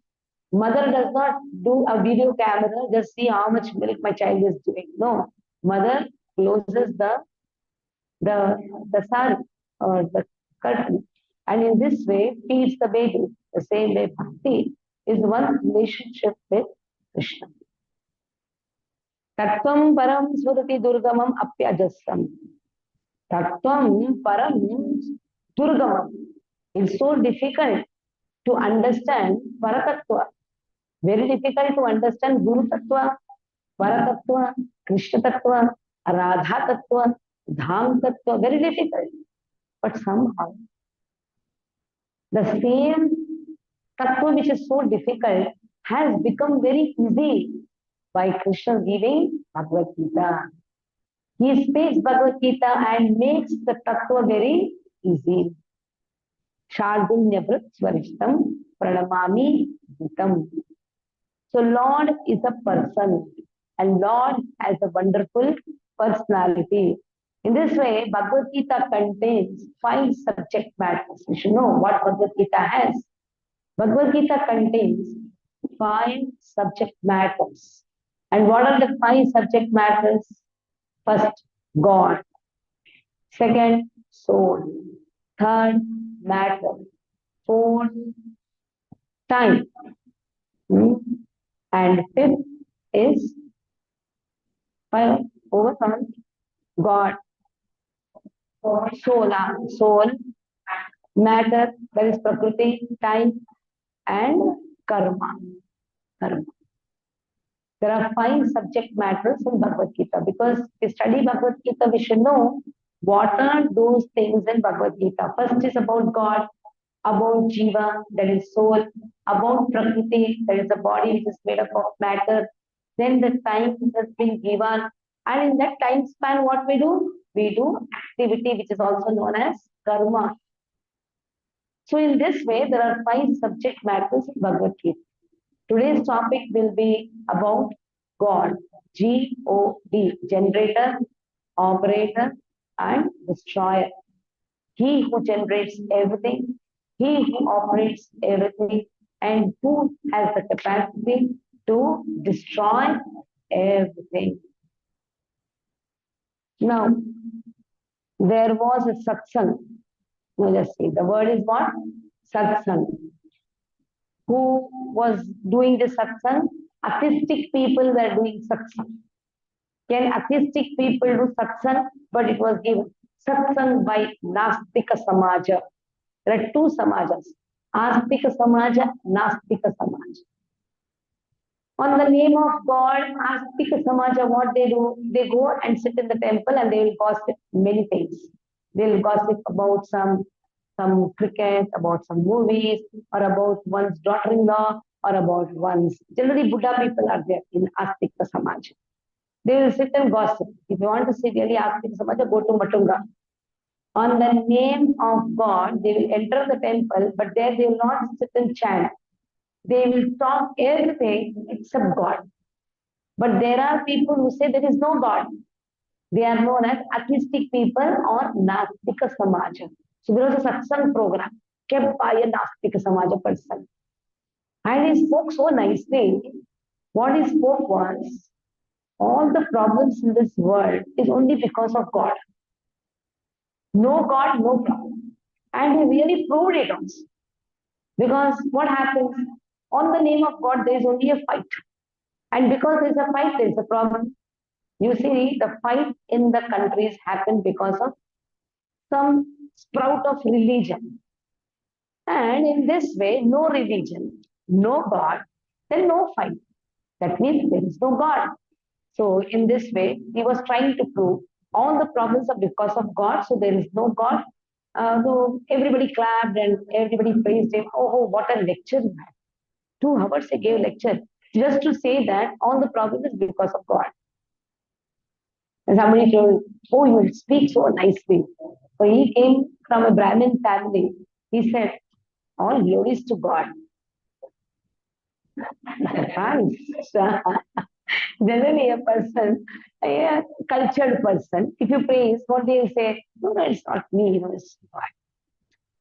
Speaker 1: Mother does not do a video camera, just see how much milk my child is doing. No, mother closes the the sari or the curtain, and in this way feeds the baby. The same way bhakti is one relationship with Krishna. Tattvam param surati durgamam apyajasam. Tattvam param durgamam. It's so difficult to understand paratattva. Very difficult to understand Guru Tattva, Paratattva, Krishna Tattva, Radha Tattva, Dham Tattva. Very difficult. But somehow the same tattva which is so difficult has become very easy by Krishna giving Bhagavad Gita. He speaks Bhagavad Gita and makes the tattva very easy. Shardunyavrit Svarishtam Pranamami Gitam. So Lord is a person and Lord has a wonderful personality. In this way, Bhagavad Gita contains 5 subject matters. We should know what Bhagavad Gita has. Bhagavad Gita contains 5 subject matters. And what are the 5 subject matters? First, God. Second, soul. Third, matter. Fourth, time. Hmm? And fifth is overall God. Soul, matter, that is Prakriti, time, and karma. Karma. There are 5 subject matters in Bhagavad Gita. Because we study Bhagavad Gita, we should know what are those things in Bhagavad Gita. First is about God, about Jiva, that is soul, about Prakriti, that is the body which is made up of matter. Then the time has been given. And in that time span, what we do? We do activity which is also known as karma. So in this way, there are 5 subject matters in Bhagavad Gita. Today's topic will be about God, G-O-D, generator, operator, and destroyer. He who generates everything, he who operates everything, and who has the capacity to destroy everything. Now, there was a satsang. Now, just see, the word is what? Satsang. Who was doing the satsang? Atheistic people were doing satsang. Can atheistic people do satsang? But it was given satsang by Nastika Samaja. There are 2 samajas, Astika Samaja, Nastika Samaja. On the name of God, Astika Samaja, what they do? They go and sit in the temple and they will gossip many things. They will gossip about some cricket, about some movies, or about one's daughter-in-law, or about one's... Generally, Buddha people are there in Astika Samaja. They will sit and gossip. If you want to see really Astika Samaja, go to Matunga. On the name of God, they will enter the temple, but there they will not sit and chant. They will talk everything except God. But there are people who say there is no God. They are known as atheistic people or Nastika Samaja. So there was a satsang program kept by a Nastika Samaja person. And he spoke so nicely. What he spoke was, all the problems in this world is only because of God. No God, no problem. And he really proved it also. Because what happens? On the name of God, there is only a fight. And because there is a fight, there is a problem. You see, the fight in the countries happen because of some sprout of religion. And in this way, no religion, no God, then no fight. That means there is no God. So in this way, he was trying to prove all the problems are because of God. So there is no God. So everybody clapped and everybody praised him. Oh, what a lecture you had. 2 hours he gave lecture just to say that all the problem is because of God. And somebody told, oh, you speak so nicely. So he came from a Brahmin family. He said, all glories to God. Thanks. Generally, a person, a cultured person, if you praise, what they say, no, no, it's not me, no, it's God.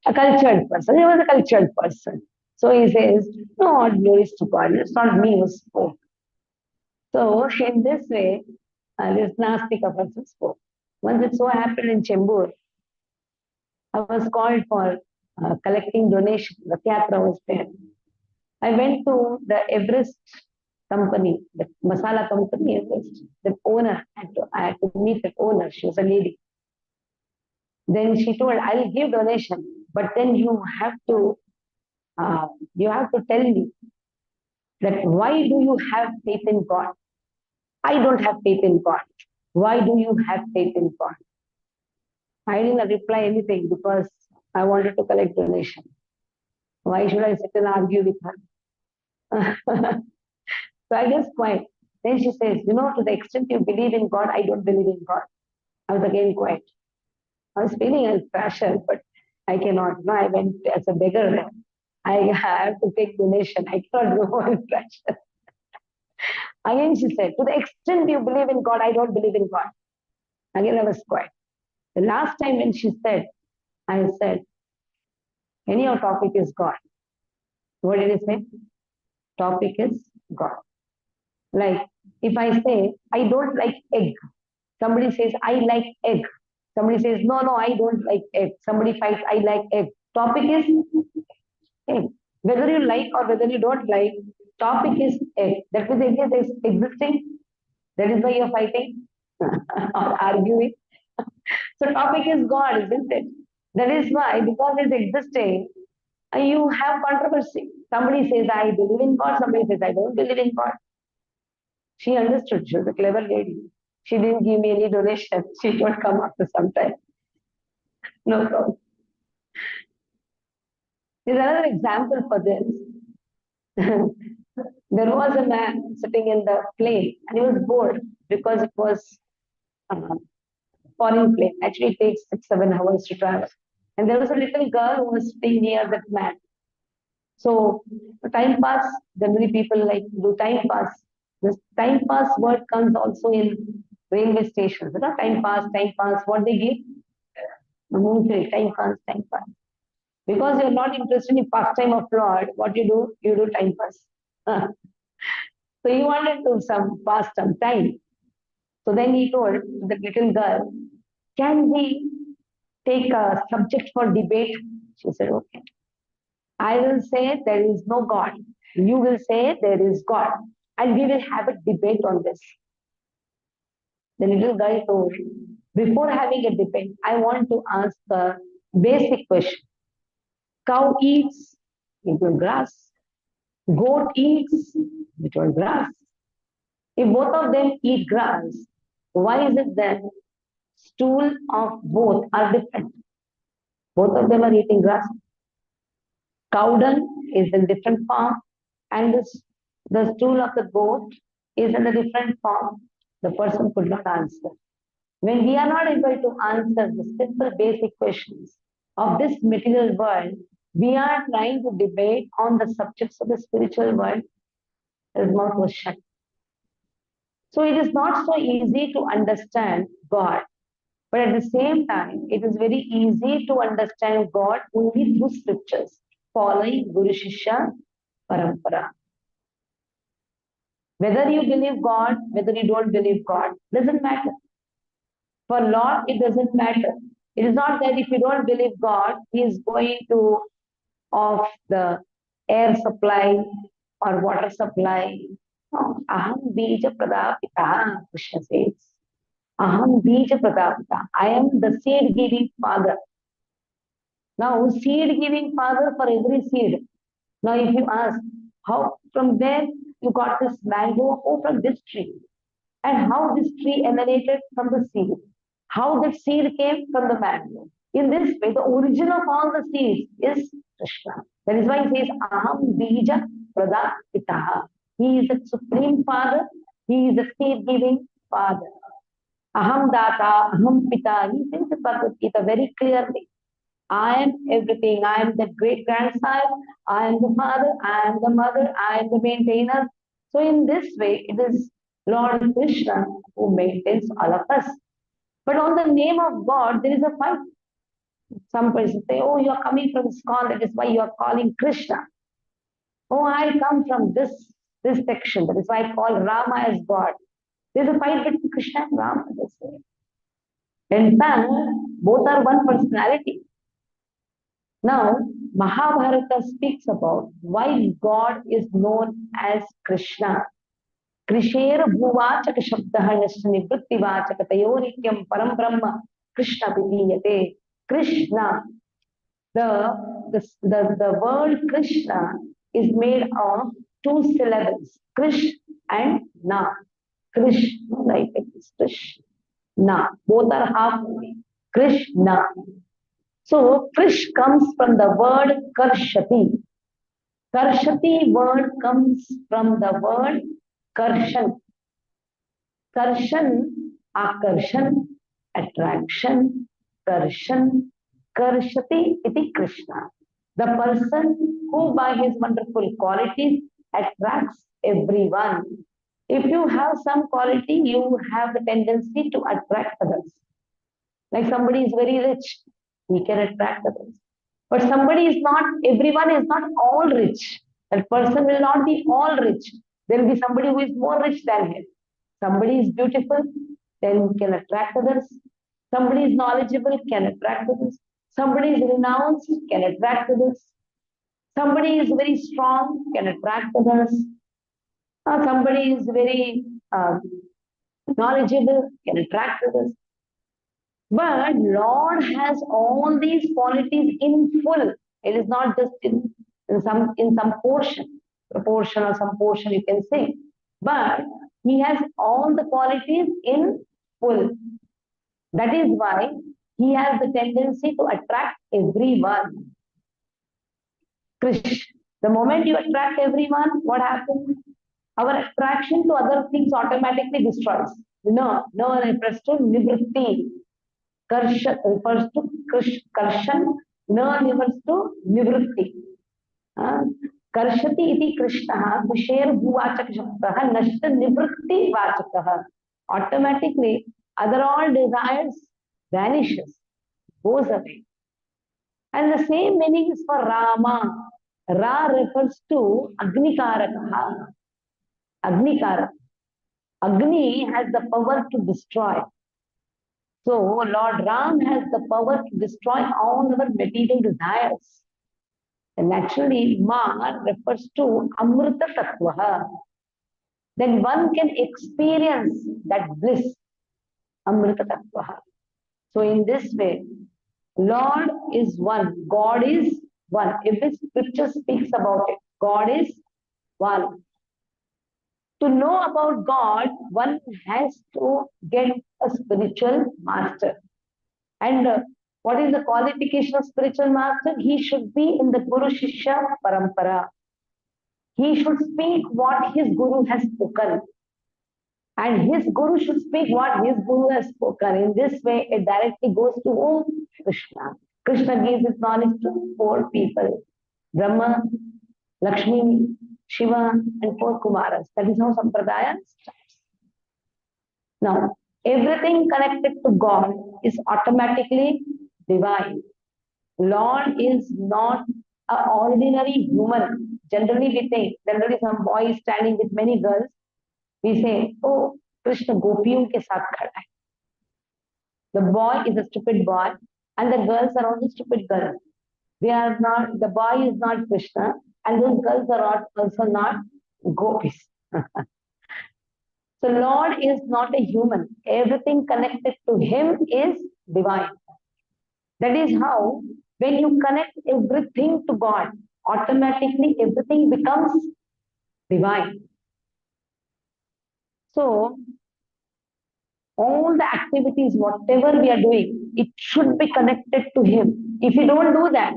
Speaker 1: A cultured person, he was a cultured person. So he says, no, all glories to God, it's not me who spoke. So in this way, this Nastika person spoke. Once it so happened in Chembur, I was called for collecting donation. The Yatra was there. I went to the Everest company, the masala company, Everest. The owner, I had to meet the owner. She was a lady. Then she told, I'll give donation, but then you have to tell me that why do you have faith in God? I don't have faith in God. Why do you have faith in God? I didn't reply anything because I wanted to collect donation. Why should I sit and argue with her? So I just quiet. Then she says, to the extent you believe in God, I don't believe in God. I was again quiet. I was feeling a pressure, but I cannot. No, I went as a beggar. I have to take donation. I cannot go on pressure. Again she said, to the extent you believe in God, I don't believe in God. Again I was quiet. The last time when she said, I said, any topic is God. What did he say? Topic is God. Like if I say, I don't like egg, somebody says, I like egg. Somebody says, no, no, I don't like egg. Somebody fights, I like egg. Topic is egg. Whether you like or whether you don't like, topic is egg. That means egg is existing. That is why you're fighting or arguing. So topic is God, isn't it? That is why, because it's existing, you have controversy. Somebody says, I believe in God. Somebody says, I don't believe in God. She understood. She was a clever lady. She didn't give me any donation. She would come after some time. No problem. There's another example for this. There was a man sitting in the plane and he was bored because it was uh, foreign plane. Actually, it takes 6, 7 hours to travel. And there was a little girl who was sitting near that man. So time pass, generally people like do time pass. This time pass word comes also in railway stations. You know, time pass, what they give? Time pass, time pass. Because you're not interested in pastime of Lord, what you do? You do time pass. So he wanted to some pass some time. So then he told the little girl, can we take a subject for debate? She said, okay. I will say there is no God. You will say there is God. And we will have a debate on this. The little girl told, before having a debate, I want to ask the basic question. Cow eats little grass. Goat eats little grass. If both of them eat grass, why is it that stool of both are different? Both of them are eating grass. Cow dung is in different form, and the stool of the goat is in a different form. The person could not answer. When we are not able to answer the simple basic questions of this material world, we are trying to debate on the subjects of the spiritual world. His mouth was shut. So it is not so easy to understand God. But at the same time, it is very easy to understand God only through scriptures, following Guru Shishya Parampara. Whether you believe God, whether you don't believe God, doesn't matter. For Lord, it doesn't matter. It is not that if you don't believe God, He is going to off the air supply or water supply. No. Aham Bija Pradapita, Krishna says. Aham Bija Pradapita. I am the seed giving father. Now, seed giving father for every seed. Now, if you ask, how from where you got this mango? Oh, from this tree. And how this tree emanated from the seed. How that seed came from the mango. In this way, the origin of all the seeds is Krishna. That is why he says, Aham Bija Pradapitaha. He is the supreme father. He is the seed giving father. Aham Data, Aham Pita. He says the Bhagavad Gita very clearly. I am everything. I am the great grandson. I am the father. I am the mother. I am the maintainer. So, in this way, it is Lord Krishna who maintains all of us. But on the name of God, there is a fight. Some persons say, oh, you are coming from ISKCON, that is why you are calling Krishna. Oh, I come from this section, that is why I call Rama as God. There's a fight between Krishna and Rama. In fact, both are one personality. Now, Mahabharata speaks about why God is known as Krishna. Krishera bhuvachaka shabdaha nishta nivrittivachaka tayonityam param brahma Krishna vidiyate. Krishna, the word Krishna is made of two syllables, Krish and Na. Krish, like this, Krish, Na. Both are half only. Krishna. So, Krish comes from the word Karshati. Karshati word comes from the word Karshan. Karshan, Akarshan, attraction, Karshan, Karshati iti Krishna. The person who by his wonderful qualities attracts everyone. If you have some quality, you have the tendency to attract others. Like somebody is very rich, he can attract others. But somebody is not, everyone is not all rich. That person will not be all rich. There will be somebody who is more rich than him. Somebody is beautiful, then can attract others. Somebody is knowledgeable, can attract others. Somebody is renounced, can attract others. Somebody is very strong, can attract others. Somebody is very knowledgeable, can attract others. But Lord has all these qualities in full. It is not just in some portion, proportion or some portion you can say. But He has all the qualities in full. That is why He has the tendency to attract everyone. Krish, the moment you attract everyone, what happens? Our attraction to other things automatically destroys. No refers to nivritti. Karsha refers to karshan, na refers to nivritti. Karshati iti Krishna, Kusher Bhuvachak Shaktaha, Nashta Nivritti Vachakaha. Automatically, other all desires vanishes, goes away. And the same meaning is for Rama. Ra refers to Agnikarakaha. Agnikara. Agni has the power to destroy. So Lord Ram has the power to destroy all our material desires. And naturally, Ma refers to Amrita Tattva. Then one can experience that bliss, Amrita Tattva. So in this way, Lord is one, God is one. Every scripture speaks about it. God is one. To know about God, one has to get a spiritual master. And what is the qualification of spiritual master? He should be in the Guru Shishya Parampara. He should speak what his Guru has spoken. And his Guru should speak what his Guru has spoken. In this way, it directly goes to whom? Krishna. Krishna gives his knowledge to four people. Brahma, Lakshmi, Shiva, and four Kumaras. That is how Sampradaya starts. Now, everything connected to God is automatically divine. Lord is not an ordinary human. Generally, we think, generally some boy is standing with many girls, we say, oh, Krishna gopiyon ke saath khada hai. The boy is a stupid boy and the girls are also stupid girls. They are not, the boy is not Krishna and those girls are also not gopis. So Lord is not a human. Everything connected to him is divine. That is how when you connect everything to God, automatically everything becomes divine. So all the activities, whatever we are doing, it should be connected to him. If we don't do that,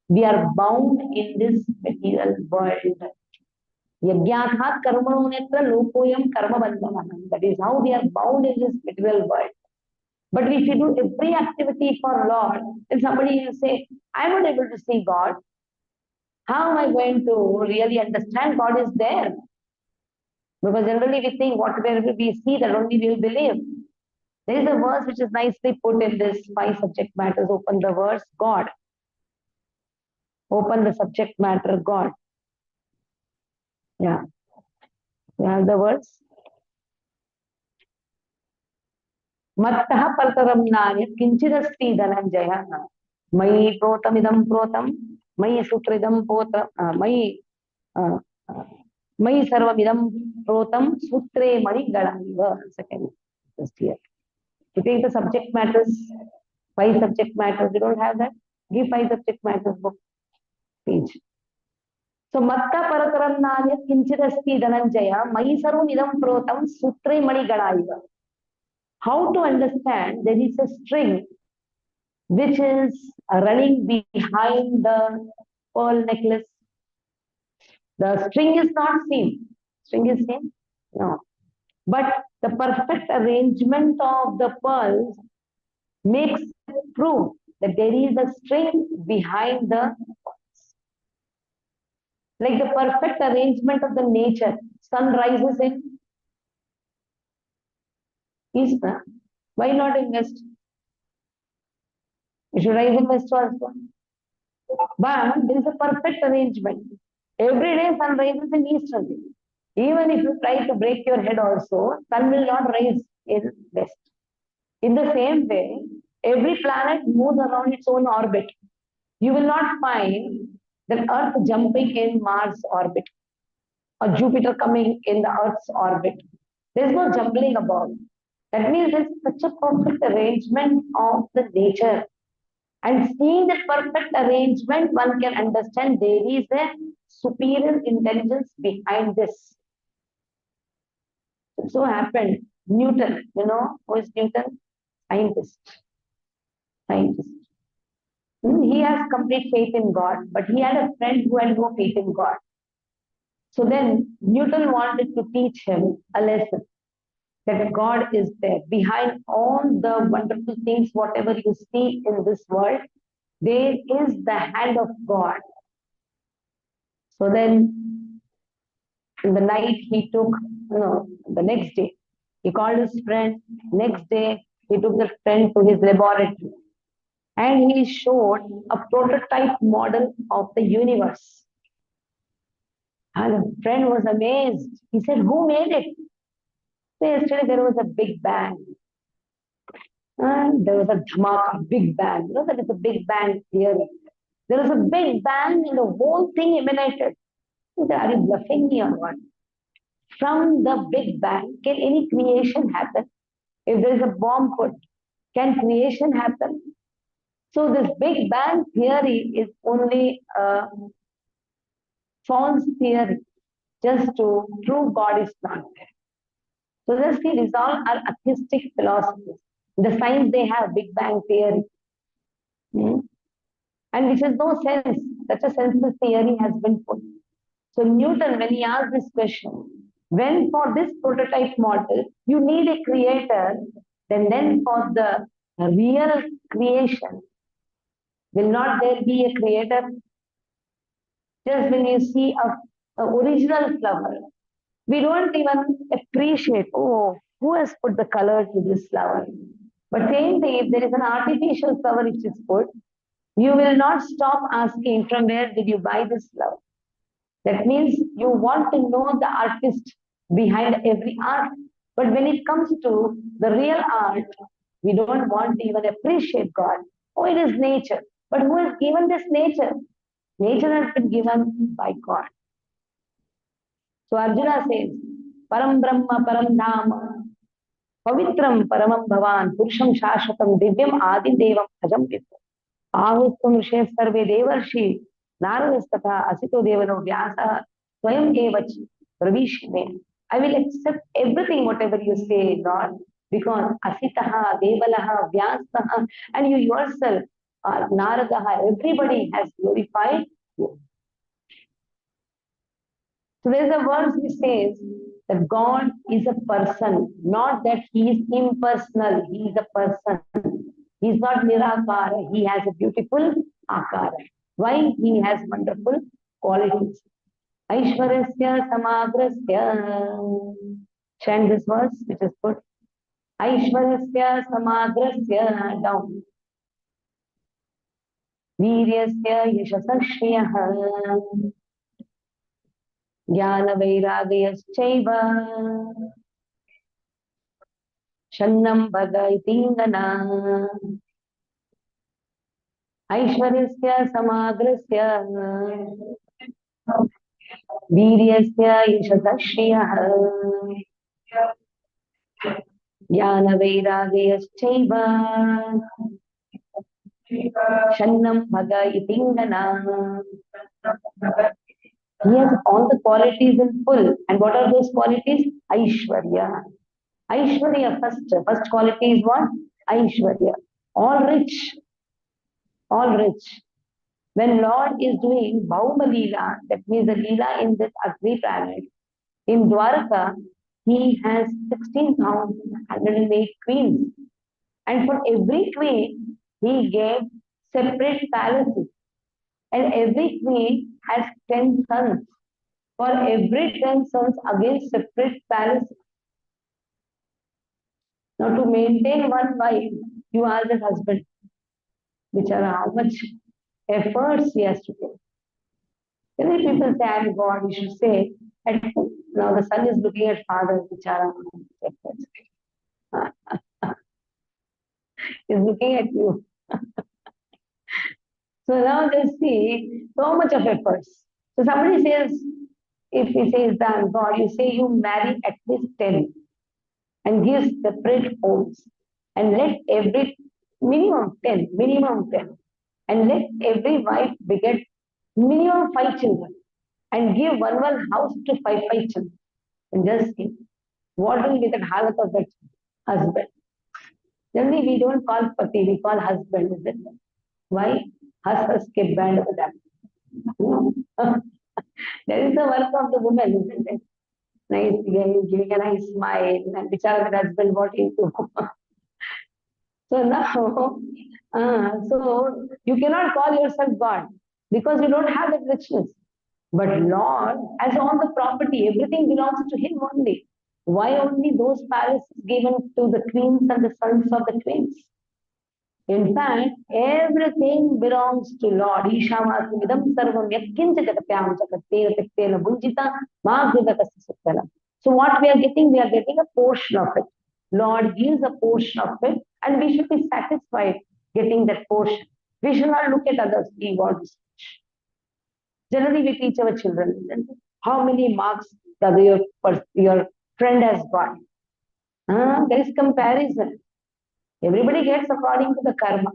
Speaker 1: we are bound in this material world. Yajnathat karmano netra lokoyam karma bandhanam. That is how we are bound in this material world. But if you do every activity for Lord, then somebody will say, I'm not able to see God. How am I going to really understand God is there? Because generally we think whatever we see, that only we will believe. There is a verse which is nicely put in this 5 subject matters. Open the verse, God. Open the subject matter, God. Yeah. You have the words. Mattah partaram nani kinchidasti dhananjaya. Mai protamidam protam. Mai sutridam potam. Mai sarvamidam protam sutre mani galaiva. Second. Just here. You take the subject matters, 5 subject matters. You don't have that? Give 5 subject matters book page. So matta parataram nanya kinchidasti dhananjaya mai sarvamidam protam sutre mani galaiva. How to understand? There is a string which is running behind the pearl necklace. The string is not seen. String is seen? No. But the perfect arrangement of the pearls makes it prove that there is a string behind the pearls. Like the perfect arrangement of the nature. Sun rises in east. Why not in west? It should rise in west also. But there is a perfect arrangement. Every day sun rises in east only. Even if you try to break your head also, sun will not rise in west. In the same way, every planet moves around its own orbit. You will not find the Earth jumping in Mars orbit or Jupiter coming in the Earth's orbit. There's no jumbling about. That means there's such a perfect arrangement of the nature. And seeing that perfect arrangement, one can understand there is a superior intelligence behind this. It so happened, Newton, you know, who is Newton? Scientist. Scientist. He has complete faith in God, but he had a friend who had no faith in God. So then Newton wanted to teach him a lesson that God is there. Behind all the wonderful things, whatever you see in this world, there is the hand of God. So then in the night he took, the next day, he called his friend. Next day, he took the friend to his laboratory and he showed a prototype model of the universe. And the friend was amazed. He said, "Who made it?" So yesterday there was a big bang. And there was a dhamaka, big bang. You know that is a big bang theory. There was a big bang and the whole thing emanated. He said, "Are you bluffing me or what?" From the big bang, can any creation happen? If there is a bomb put, can creation happen? So this big bang theory is only a false theory, just to prove God is not there. So let's see, these all are atheistic philosophies. The science they have big bang theory, and which has no sense. Such a senseless theory has been put. So Newton, when he asked this question, when for this prototype model you need a creator, then for the real creation, will not there be a creator? Just when you see a original flower, we don't even appreciate, oh, who has put the color to this flower? But same thing, if there is an artificial flower which is put, you will not stop asking from where did you buy this flower. That means you want to know the artist behind every art. But when it comes to the real art, we don't want to even appreciate God. Oh, it is nature. But who has given this nature? Nature has been given by God. So Arjuna says, Param Brahma, Param Dhama, Pavitram Paramam Bhavan, Purusham Shashvatam, Divyam Adi Devam Bhajam Pitu. Ahuttam Rishe Sarve Devarshi, Naradastata, Asito Devano Vyasa, Swayam Evachi, Ravishme. I will accept everything, whatever you say, Lord, because Asitaha, Devalaha, Vyasaha, and you yourself, Naradaha, everybody has glorified you. So there's a verse which says that God is a person, not that he is impersonal, he is a person. He is not nirakara, he has a beautiful akara. Why? He has wonderful qualities. Aishwarasya samagrasya. Chant this verse which is put. Aishwarasya samagrasya down. Viryasya yashasashriyah. ज्ञानवैराग्यश्चैव शन्नं भग इतीङ्गना ऐश्वर्यस्य समाग्रस्य वीर्यस्य यशसः श्रियः ज्ञानवैराग्यश्चैव शन्नं भग इतीङ्गना. He has all the qualities in full. And what are those qualities? Aishwarya. Aishwarya first quality is what? Aishwarya. All rich. All rich. When Lord is doing Bhauma Leela, that means the Leela in this Agni planet, in Dwarka, he has 16,108 queens. And for every queen, he gave separate palaces. And every queen has 10 sons. For every 10 sons, again separate palaces. Now to maintain one wife, you are the husband. Which are how much efforts he has to take. Many people say, I am God, you should say, at home. Now the son is looking at father, bichara. He's looking at you. So now they see so much of efforts. So somebody says, if he says that God, you say you marry at least 10 and give separate homes and let every minimum 10, and let every wife beget minimum 5 children and give one house to five children. And just see what will be the halat of that husband. Generally, we don't call pati, we call husband, isn't it? Why? Husband skip band with that. There is the work of the woman, isn't it? Nice, giving a nice smile, and bichara that husband, what he do? So now, so you cannot call yourself God because you don't have that richness. But Lord has all the property, everything belongs to Him only. Why only those palaces given to the queens and the sons of the queens? In fact, everything belongs to Lord. Ishamasumidam sarvam yatkincha jagatyam jagattena tektena bunjita magrivatasya. So what we are getting a portion of it. Lord gives a portion of it, and we should be satisfied getting that portion. We should not look at others. We want this much. Generally, we teach our children how many marks does your friend has got. There is comparison. Everybody gets according to the karma.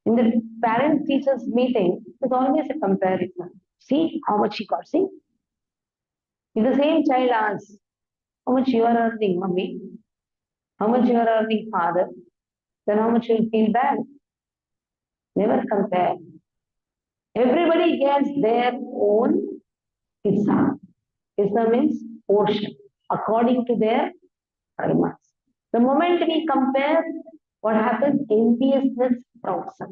Speaker 1: In the parent teachers meeting, there's always a comparison. See how much he got. See, if the same child asks, how much you are earning, mummy? How much you are earning, father? Then how much you'll feel bad? Never compare. Everybody gets their own hissa. Hissa means portion according to their karmas. The moment we compare, what happens? Enviousness sprouts up.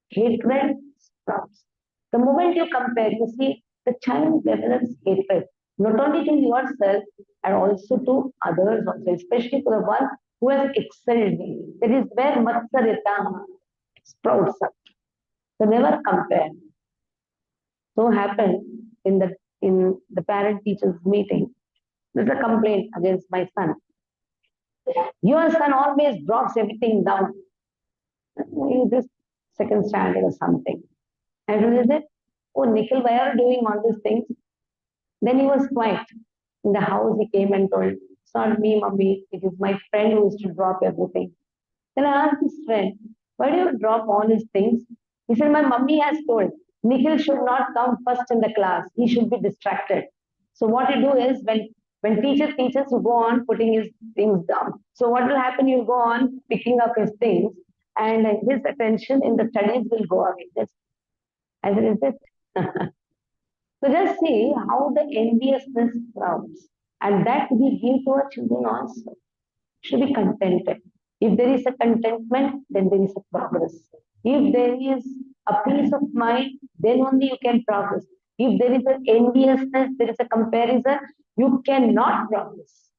Speaker 1: Hatred sprouts. The moment you compare, you see the child develops hatred, not only to yourself and also to others also, especially to the one who has excelled me. That is where Matsarita sprouts up. So never compare. So happened in the parent teachers meeting. There's a complaint against my son. Your son always drops everything down. He's just second standard or something. And he said, oh, Nikhil, why are you doing all these things? Then he was quiet. In the house, he came and told, it's not me, mummy. It is my friend who used to drop everything. Then I asked his friend, why do you drop all these things? He said, my mummy has told, Nikhil should not come first in the class. He should be distracted. So what you do is when teacher teaches, you go on putting his things down. So what will happen? You go on picking up his things, and his attention in the studies will go away. Just as it is it. So just see how the enviousness sprouts, and that we give to our children also. Should be contented. If there is a contentment, then there is a progress. If there is a peace of mind, then only you can progress. If there is an enviousness, there is a comparison, you cannot progress.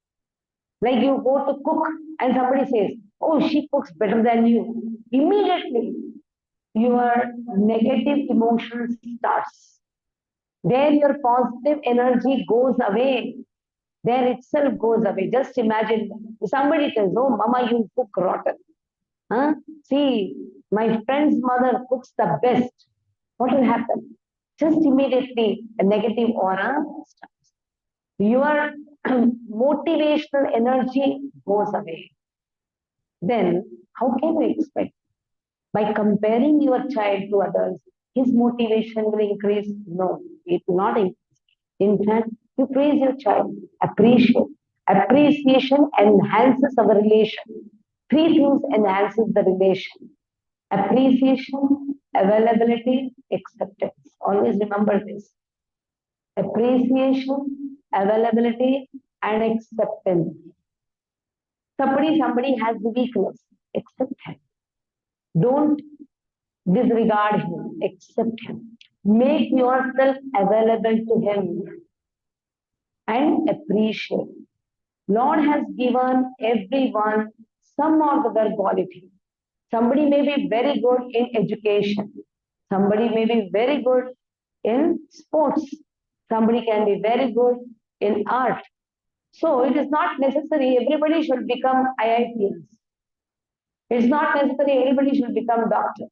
Speaker 1: Like you go to cook and somebody says, oh, she cooks better than you. Immediately, your negative emotion starts. There your positive energy goes away. There itself goes away. Just imagine somebody tells, oh, mama, you cook rotten. Huh? See, my friend's mother cooks the best. What will happen? Just immediately, a negative aura starts. Your motivational energy goes away. Then, how can you expect? By comparing your child to others, his motivation will increase? No, it will not increase. In fact, you praise your child, appreciate. Appreciation enhances our relation. Three things enhances the relation. Appreciation, availability, acceptance. Always remember this. Appreciation, availability, and acceptance. Somebody has the weakness. Accept him. Don't disregard him. Accept him. Make yourself available to him and appreciate. Lord has given everyone some of their quality. Somebody may be very good in education. Somebody may be very good in sports. Somebody can be very good in art. So it is not necessary everybody should become IITs. It's not necessary everybody should become doctor.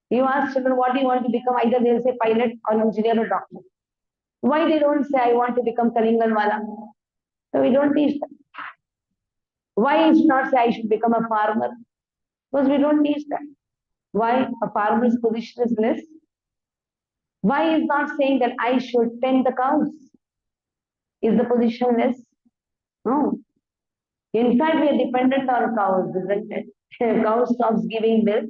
Speaker 1: You ask children what do you want to become, either they'll say pilot or engineer or doctor. Why they don't say I want to become Kalinganwala? So we don't teach them. Why it should not say I should become a farmer? Because we don't teach that. Why a farmer's position is less? Why is not saying that I should tend the cows? Is the position less? No. In fact, we are dependent on cows, isn't it? If cow stops giving milk,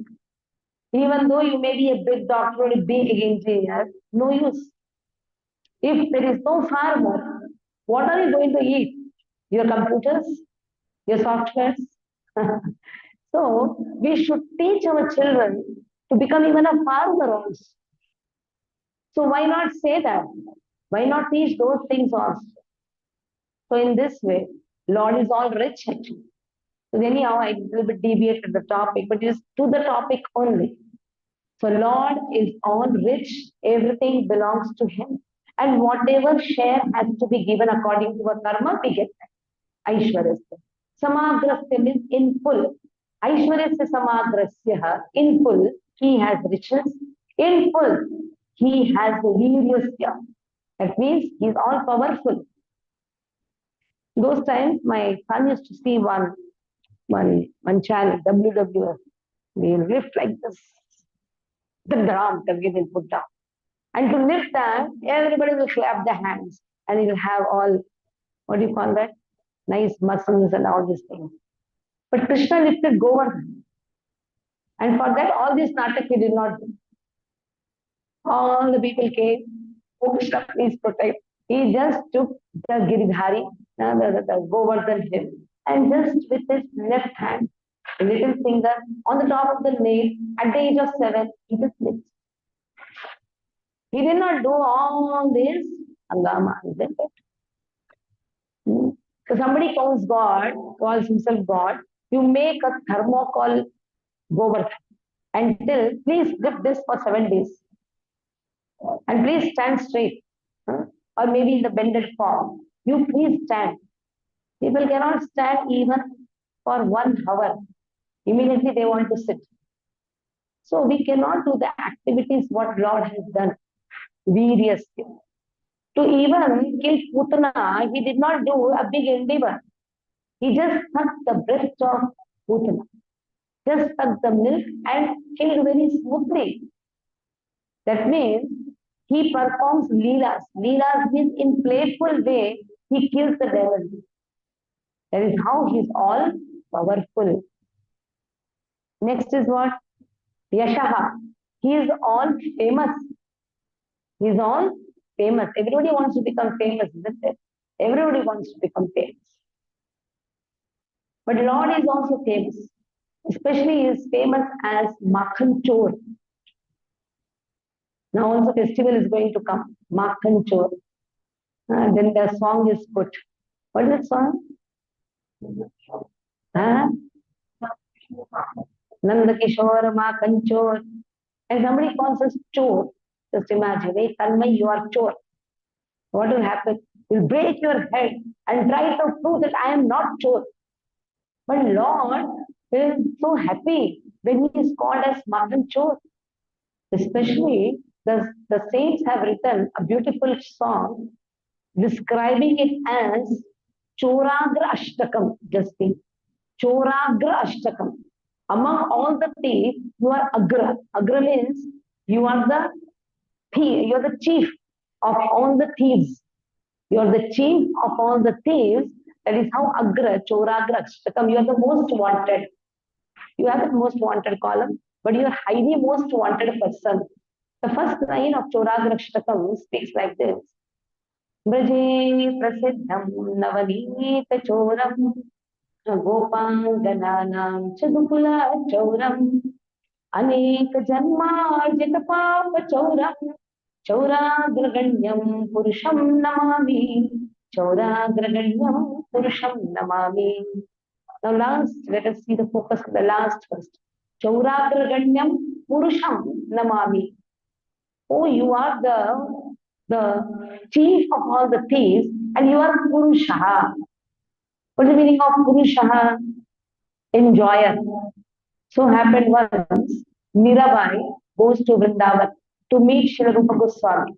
Speaker 1: even though you may be a big doctor or a big engineer, no use. If there is no farmer, what are you going to eat? Your computers? Your softwares? So we should teach our children to become even a farmer also. So why not say that? Why not teach those things also? So in this way, Lord is all rich actually. So anyhow, I a little bit deviated the topic, but it is to the topic only. So Lord is all rich, everything belongs to Him. And whatever share has to be given according to a karma, we get that. Aishwarasya. Samagrasya means in full. Aishwarasya samagrasya, in full, He has riches. In full, He has viryasya. That means He is all powerful. Those times, my son used to see one channel, WWF. We'll lift like this, the drum that we will put down. And to lift that, everybody will clap their hands and it will have all, what do you call that? Nice muscles and all these things. But Krishna lifted Govardhan. And for that, all this natak he did not do. All the people came, oh Krishna, please protect. He just took the Giridhari, the Govardhan hill, and just with his left hand, little finger on the top of the nail, at the age of 7, he just lifts. He did not do all this hangama, isn't it? So somebody calls himself God, you make a thermocol Govardhan and tell, please lift this for 7 days. And please stand straight. Or maybe in the bended form. You please stand. People cannot stand even for 1 hour. Immediately they want to sit. So we cannot do the activities what Lord has done. Variously. To even kill Putana, he did not do a big endeavor. He just sucked the breast of Putana. Just sucked the milk and killed very smoothly. That means he performs leelas. Leelas means in playful way, he kills the devil. That is how he is all powerful. Next is what? Yashaha. He is all famous. He is all famous. Everybody wants to become famous, isn't it? Everybody wants to become famous. But Lord is also famous. Especially he is famous as Makhan Chor. Now also festival is going to come. Makhan Chor. Then the song is put. What is that song? Nanda Kishore Makhan Chor. And somebody calls us Chor. Just imagine, hey, Tanmay, you are Chor. What will happen? You'll break your head and try to prove that I am not Chor. But Lord is so happy when he is called as Makhan Chor. Especially the saints have written a beautiful song describing it as Choragra Ashtakam. Just think. Choragra Ashtakam. Among all the thieves, you are Agra. Agra means you are the thief, you are the chief of all the thieves. You are the chief of all the thieves. That is how Agra, Choragra Ashtakam, you are the most wanted. You have the most wanted column, but you are highly most wanted person. The first line of Choragra Ashtakam speaks like this. Braje prasiddham navanita choram गोपांगनानां च गोकुलाचौरम् अनेकजन्मार्जितपापचौरम् चौराग्रगण्यं पुरुषं नमामि चौराग्रगण्यं पुरुषं Namami. Now last, let us see the focus of the last first. Chauragraganyam purusham namami. Oh, you are the the chief of all the thieves, and you are Purusha. What is the meaning of Purusha? Enjoyer. So happened once, Mirabai goes to Vrindavan to meet Srila Rupa Goswami.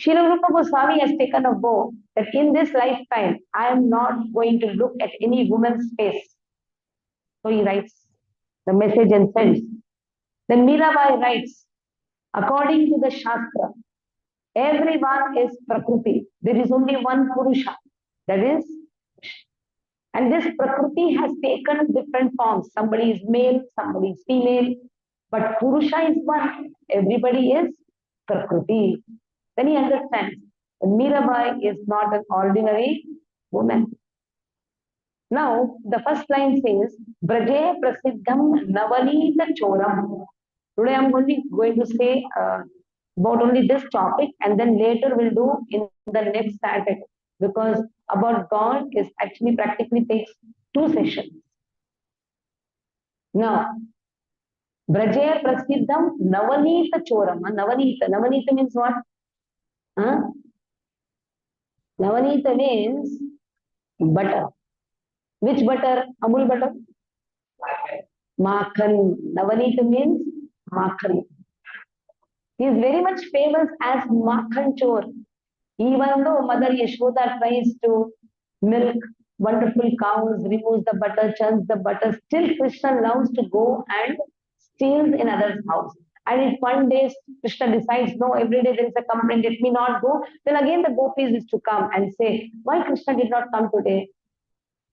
Speaker 1: Srila Rupa Goswami has taken a vow that in this lifetime I am not going to look at any woman's face. So he writes the message and sends. Then Mirabai writes, according to the Shastra, everyone is Prakriti. There is only one Purusha. That is, and this Prakriti has taken different forms. Somebody is male, somebody is female, but Purusha is one. Everybody is Prakriti. Then he understands Mirabai is not an ordinary woman. Now, the first line says, Braje Prasiddham Navanita Choram. Today I'm only going to say about only this topic, and then later we'll do in the next Saturday, because about God is actually practically takes 2 sessions. Now, Braje Prasiddham Navanita Choram. Navanita means what? Huh? Navanita means butter. Which butter? Amul butter? Makhan. Navanita means Makhan. He is very much famous as Makhan Chor. Even though Mother Yashoda tries to milk wonderful cows, removes the butter, churns the butter, still Krishna loves to go and steals in others' house. And if one day Krishna decides, no, every day there is a complaint, let me not go, then again the gopis is to come and say, why Krishna did not come today?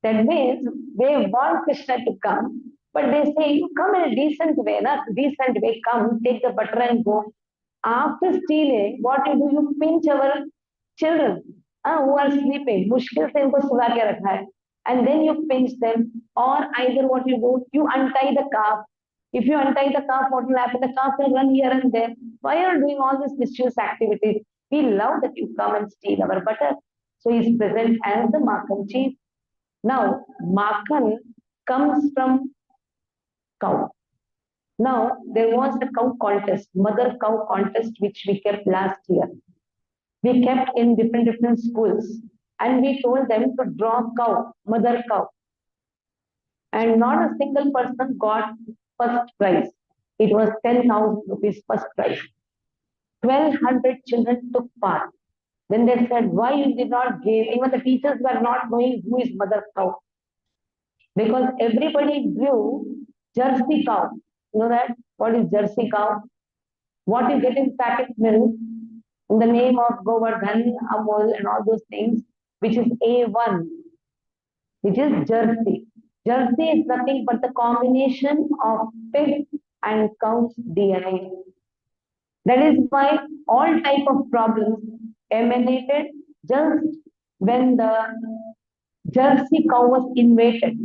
Speaker 1: That means they want Krishna to come, but they say, you come in a decent way, not decent way, come, take the butter and go. After stealing, what you do, you pinch our children who are sleeping. मुश्किल से इनको सुला के रखा है. And then you pinch them, or either what you do, you untie the calf. If you untie the calf, what will happen? The calf will run here and there. Why are you doing all these mischievous activities? We love that you come and steal our butter. So he is present as the Makhan chief. Now, Makhan comes from cow. Now, there was a cow contest, mother cow contest, which we kept last year. We kept in different schools, and we told them to draw cow, mother cow. And not a single person got first prize. It was 10,000 rupees first prize. 1,200 children took part. Then they said, why you did not give? Even the teachers were not knowing who is mother cow. Because everybody grew Jersey cow. You know that? What is Jersey cow? What you get in packet milk in the name of Govardhan, Amul, and all those things, which is A1, which is Jersey. Jersey is nothing but the combination of pig and cow's DNA. That is why all type of problems emanated just when the Jersey cow was invented.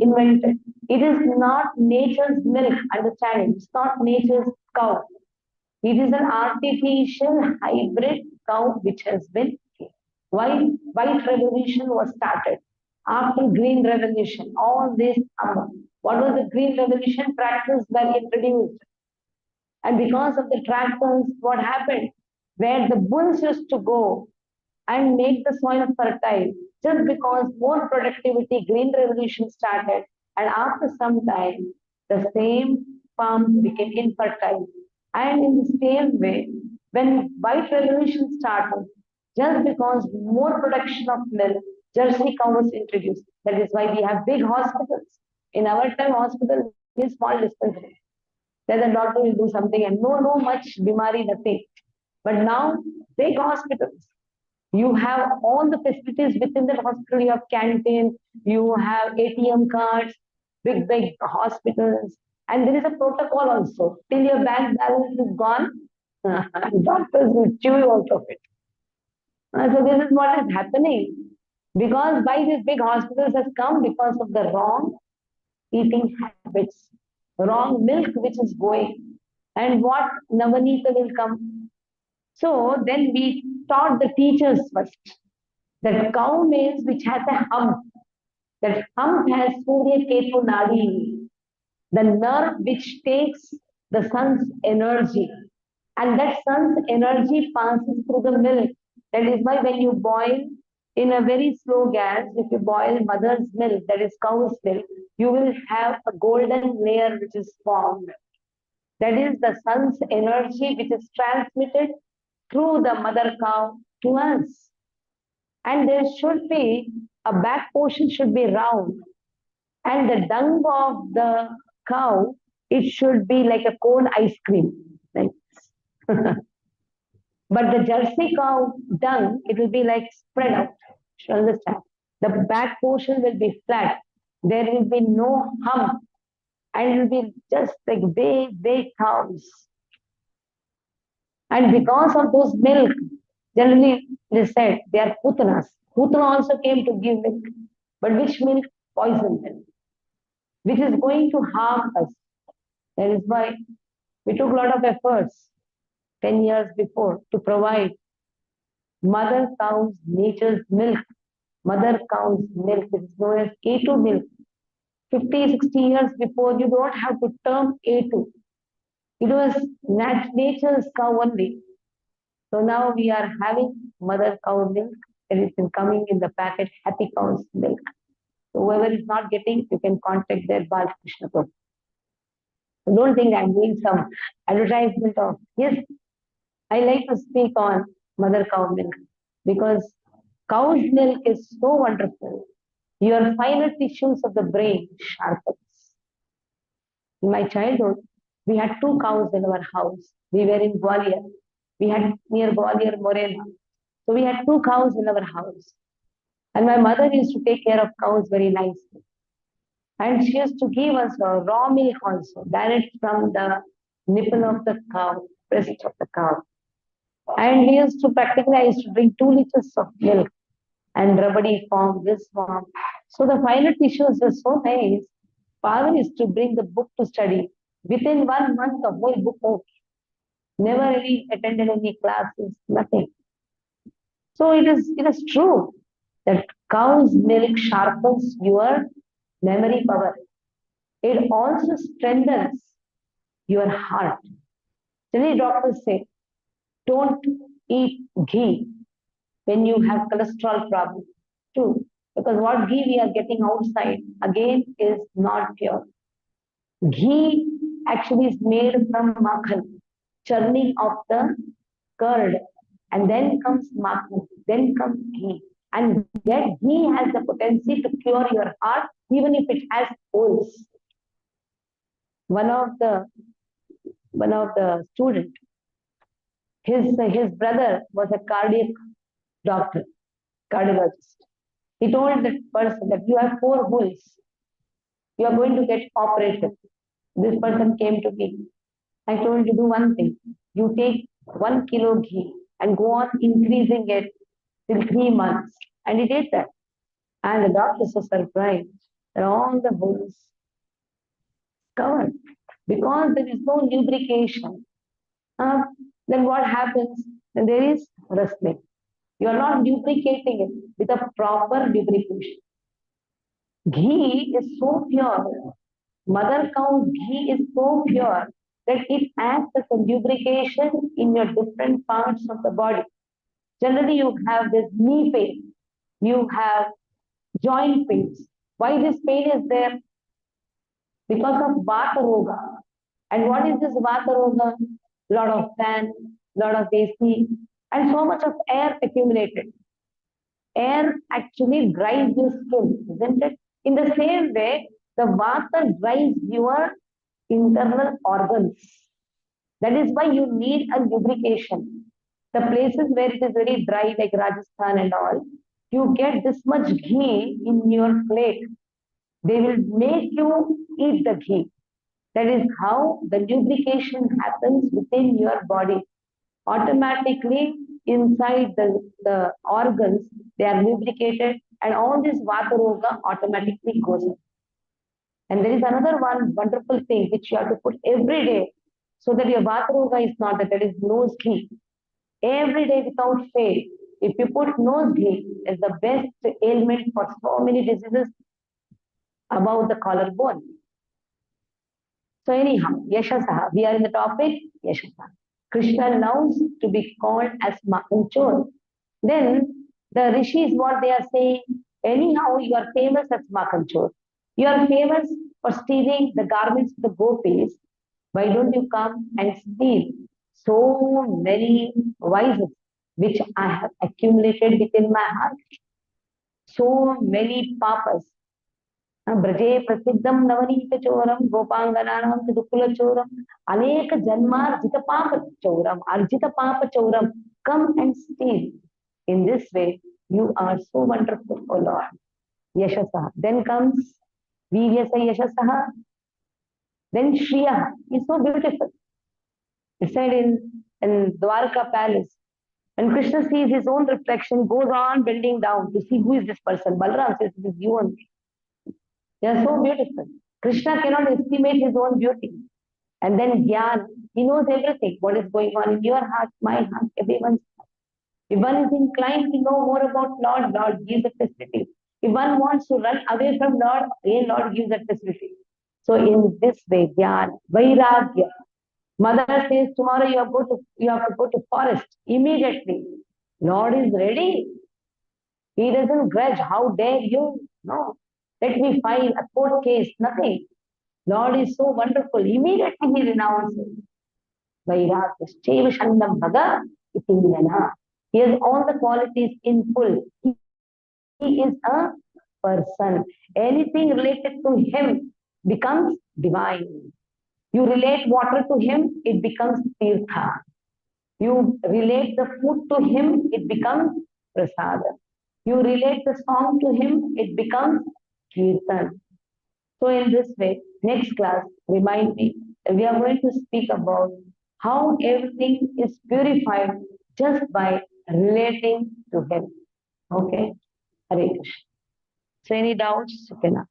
Speaker 1: It is not nature's milk, understand it. It's not nature's cow. It is an artificial hybrid cow which has been white revolution was started. After green revolution, all this what was the green revolution? Tractors were introduced. And because of the tractors, what happened? Where the bulls used to go and make the soil fertile, just because more productivity, green revolution started, and after some time, the same farm became infertile. And in the same way, when white revolution started, just because more production of milk, Jersey cow was introduced. That is why we have big hospitals. In our time, hospital is small dispensary. Then the doctor will do something and no much bimari, nothing. But now, big hospitals. You have all the facilities within the hospital. You have canteen, you have ATM cards, big hospitals, and there is a protocol also. Till your bank balance is gone, doctors will chew you out of it. So this is what is happening. Because why these big hospitals has come? Because of the wrong eating habits, wrong milk which is going. And what Navanita will come? So then we taught the teachers first that cow means which has a hump. That hump has Surya Ketu Nadi, the nerve which takes the sun's energy. and that sun's energy passes through the milk. That is why when you boil in a very slow gas, if you boil mother's milk, that is cow's milk, you will have a golden layer which is formed. That is the sun's energy which is transmitted through the mother cow to us. And there should be a back portion should be round, and the dung of the cow, it should be like a cone ice cream. Like but the Jersey cow dung, it will be like spread out. You understand? The back portion will be flat. There will be no hump, and it will be just like big cows. And because of those milk, generally they said they are putanas. Putana also came to give milk, but which milk? Poison milk, which is going to harm us. That is why we took a lot of efforts 10 years before to provide mother cow's nature's milk, mother cow's milk, which is known as A2 milk. 50, 60 years before, you don't have to term A2. It was nature's cow only. So now we are having mother cow milk. It is coming in the packet, happy cow's milk. So whoever is not getting, you can contact their Balakrishna Group. So don't think I'm doing some advertisement of, yes, I like to speak on mother cow milk because cow's milk is so wonderful. Your finer tissues of the brain sharpens. In my childhood, we had two cows in our house. We were in Gwalior. We had near Gwalior, Morena. So we had two cows in our house. And my mother used to take care of cows very nicely. And she used to give us a raw milk also, direct from the nipple of the cow, breast of the cow. And we used to practically, I used to drink 2 liters of milk and rubbery form, this form. So the finer tissues were so nice. Father used to bring the book to study. Within 1 month, the whole book over. Never really attended any classes, nothing. So it is true that cow's milk sharpens your memory power. It also strengthens your heart. Generally, doctors say, don't eat ghee when you have cholesterol problem. True, because what ghee we are getting outside again is not pure. Ghee actually is made from makhan, churning of the curd, and then comes makhan, then comes ghee. And that ghee has the potency to cure your heart, even if it has holes. One of the student, his brother was a cardiac doctor, cardiologist. He told that person that you have 4 holes. You are going to get operated. This person came to me. I told you do one thing. You take 1 kilo ghee and go on increasing it till 3 months. And he did that. And the doctors were surprised that all the holes covered because there is no lubrication. Then what happens? Then there is wrestling. You are not lubricating it with a proper lubrication. Ghee is so pure. Mother cow's ghee is so pure that it acts as a lubrication in your different parts of the body. Generally, you have this knee pain, you have joint pains. Why this pain is there? Because of Vata Roga. And what is this Vata Roga? Lot of fan, lot of AC, and so much of air accumulated. Air actually dries your skin, isn't it? In the same way, the Vata dries your internal organs. That is why you need a lubrication. The places where it is very dry, like Rajasthan and all, you get this much ghee in your plate. They will make you eat the ghee. That is how the lubrication happens within your body. Automatically, inside the organs, they are lubricated, and all this Vata Roga automatically goes in. And there is another one wonderful thing which you have to put every day so that your Vata Roga is not that is nose ghee. Every day without fail. If you put nose ghee, is the best ailment for so many diseases above the collarbone. So anyhow, Yashasaha, we are in the topic Yashasa. Krishna loves to be called as Makanchor. Then the rishis, what they are saying, anyhow, you are famous as Makanchor. You are famous for stealing the garments of the gopis. Why don't you come and steal so many vices which I have accumulated within my heart? So many papas. ब्रजे प्रसिद्धं नवनीतचोरं गोपाङ्गनानां च दुःकुलचोरम् अनेक जन्मार्जितपापचोरम् अर्जितपापचोरम् come and steal. In this way, you are so wonderful, O Lord. Yashasah. Then comes Viryasa Yashasah. Then Shriya is so beautiful. It said in Dwarka Palace, when Krishna sees his own reflection, goes on bending down to see who is this person. Balaram says, it is you only. They are so beautiful. Krishna cannot estimate his own beauty. And then Gyan, he knows everything, what is going on in your heart, my heart, everyone's heart. If one is inclined to know more about Lord, Lord gives a facility. If one wants to run away from Lord, again Lord gives that facility. So in this way, Gyan, Vairagya. Mother says tomorrow you have to go to forest immediately. Lord is ready. He doesn't grudge. How dare you? No. Let me file a court case. Nothing. Lord is so wonderful. Immediately he renounces. Vairagya. Shaiva Shandam Bhaga Itinana. He has all the qualities in full. He is a person. Anything related to him becomes divine. You relate water to him, it becomes tirtha. You relate the food to him, it becomes prasada. You relate the song to him, it becomes kirtan. So in this way, next class, remind me, we are going to speak about how everything is purified just by relating to him. Okay? Hare Krishna. So any doubts? You can ask.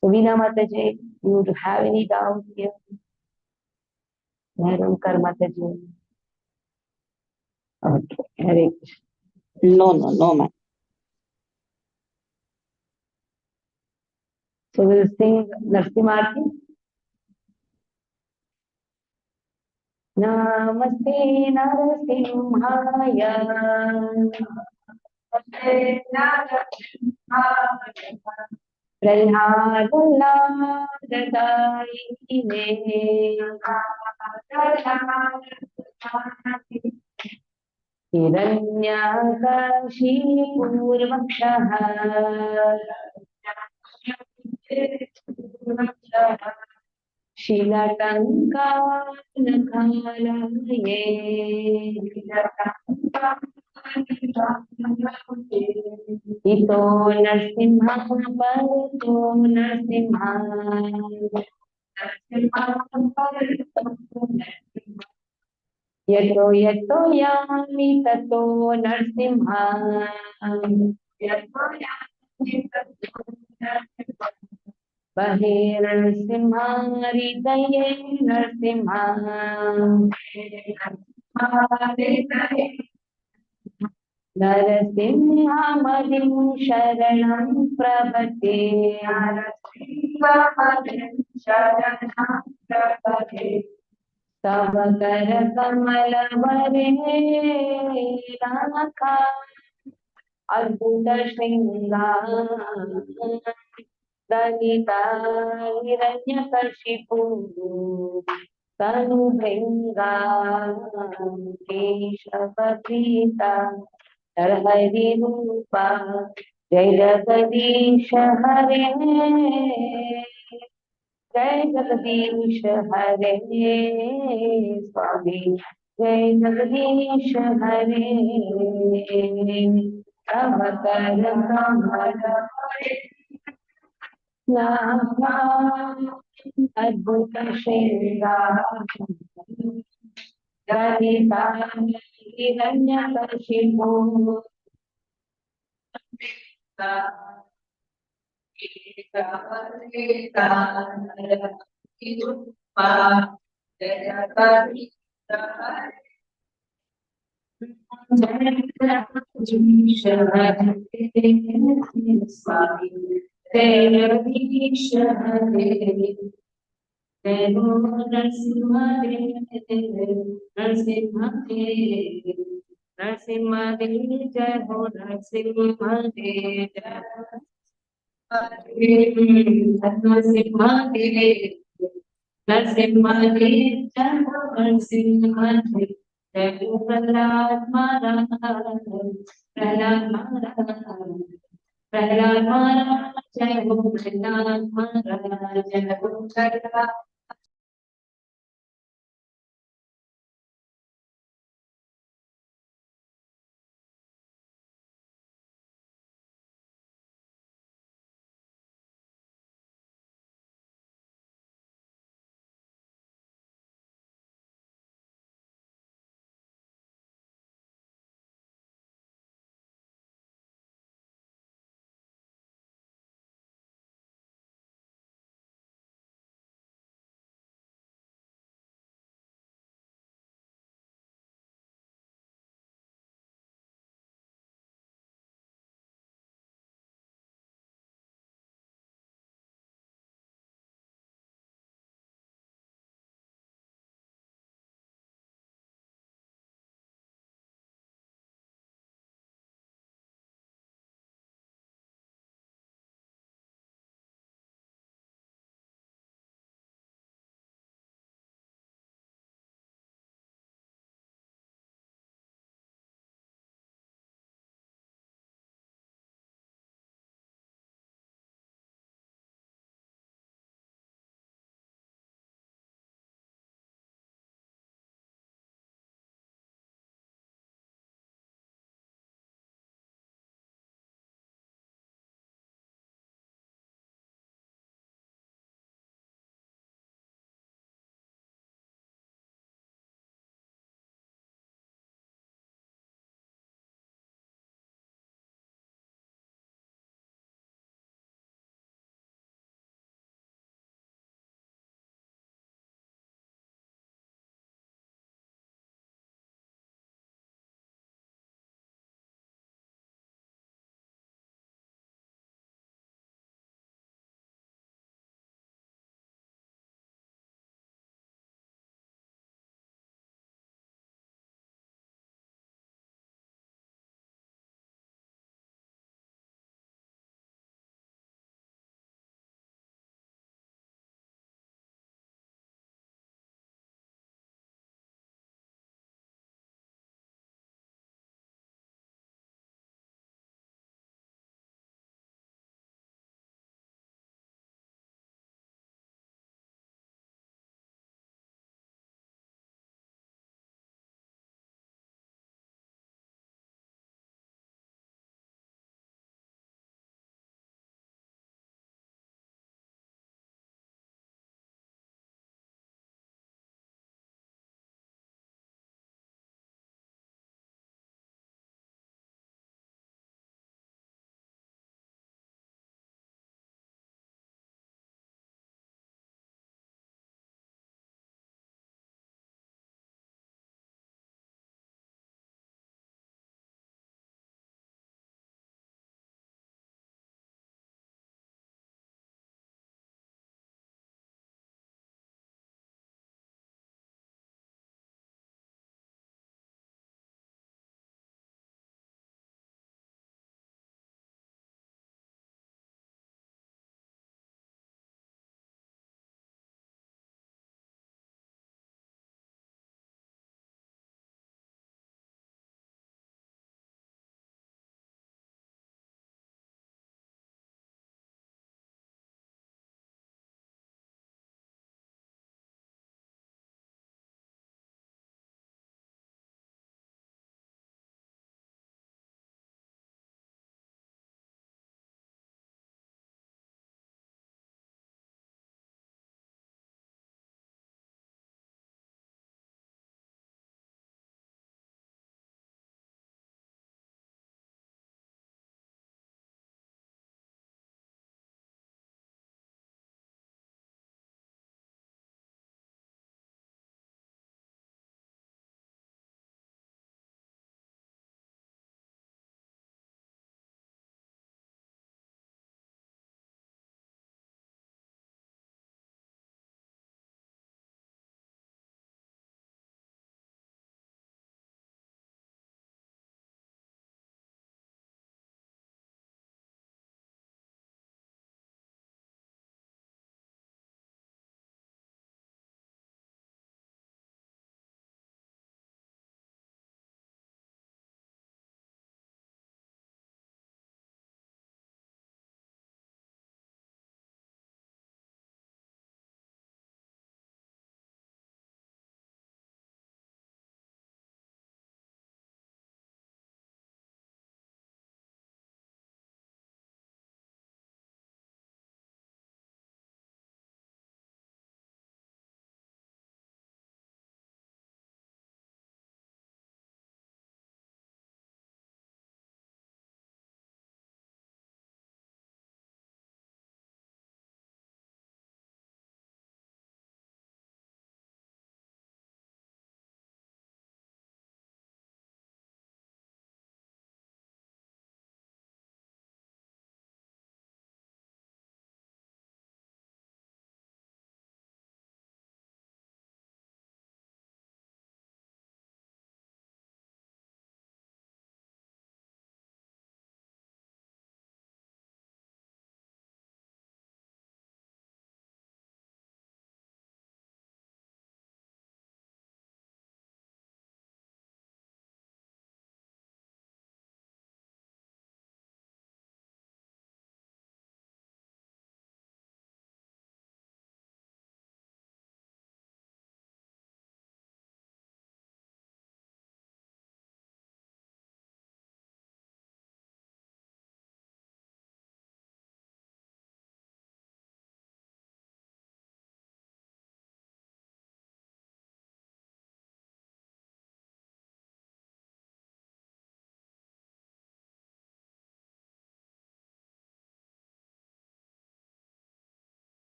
Speaker 1: So Veena Mataji, you would have any doubts here? Mehrumkar Mataji. Okay, Hare Krishna.
Speaker 2: No, ma'am.
Speaker 1: So we'll sing Narsimharti. Namaste Narasimhaya. हिरण्याकाशीपूर्वक्षः शिलटङ्कानकालये इतो नरसिंहः परतो नरसिंहः यतो यतो यामि ततो नरसिंहः बहिर्नरसिंहः हृदये नरसिंहः नरसिंहमदिं शरणं प्रपद्ये तव करकमलवरे नाका अद्भुत शृङ्गार दलिता हिरण्यकशिपु तनुभृङ्गा केशवपीता हरिरूपा जय जगदीश हरे जय जगदीश हरे स्वामी जय जगदीश हरे तव कर कमल नाभा अद्भुत श्रृंगार ललिता हिरण्यकशिपु जय हो नरसिंह देव, नरसिंह देव, नरसिंह देव, जय हो नरसिंह देव, जय नरसिंह देव, नरसिंह देव, जय हो नरसिंह देव, जय हो प्रहलाद महाराज, प्रहलाद महाराज, प्रहलाद महाराज, जय हो प्रहलाद महाराज, जय हो प्रहलाद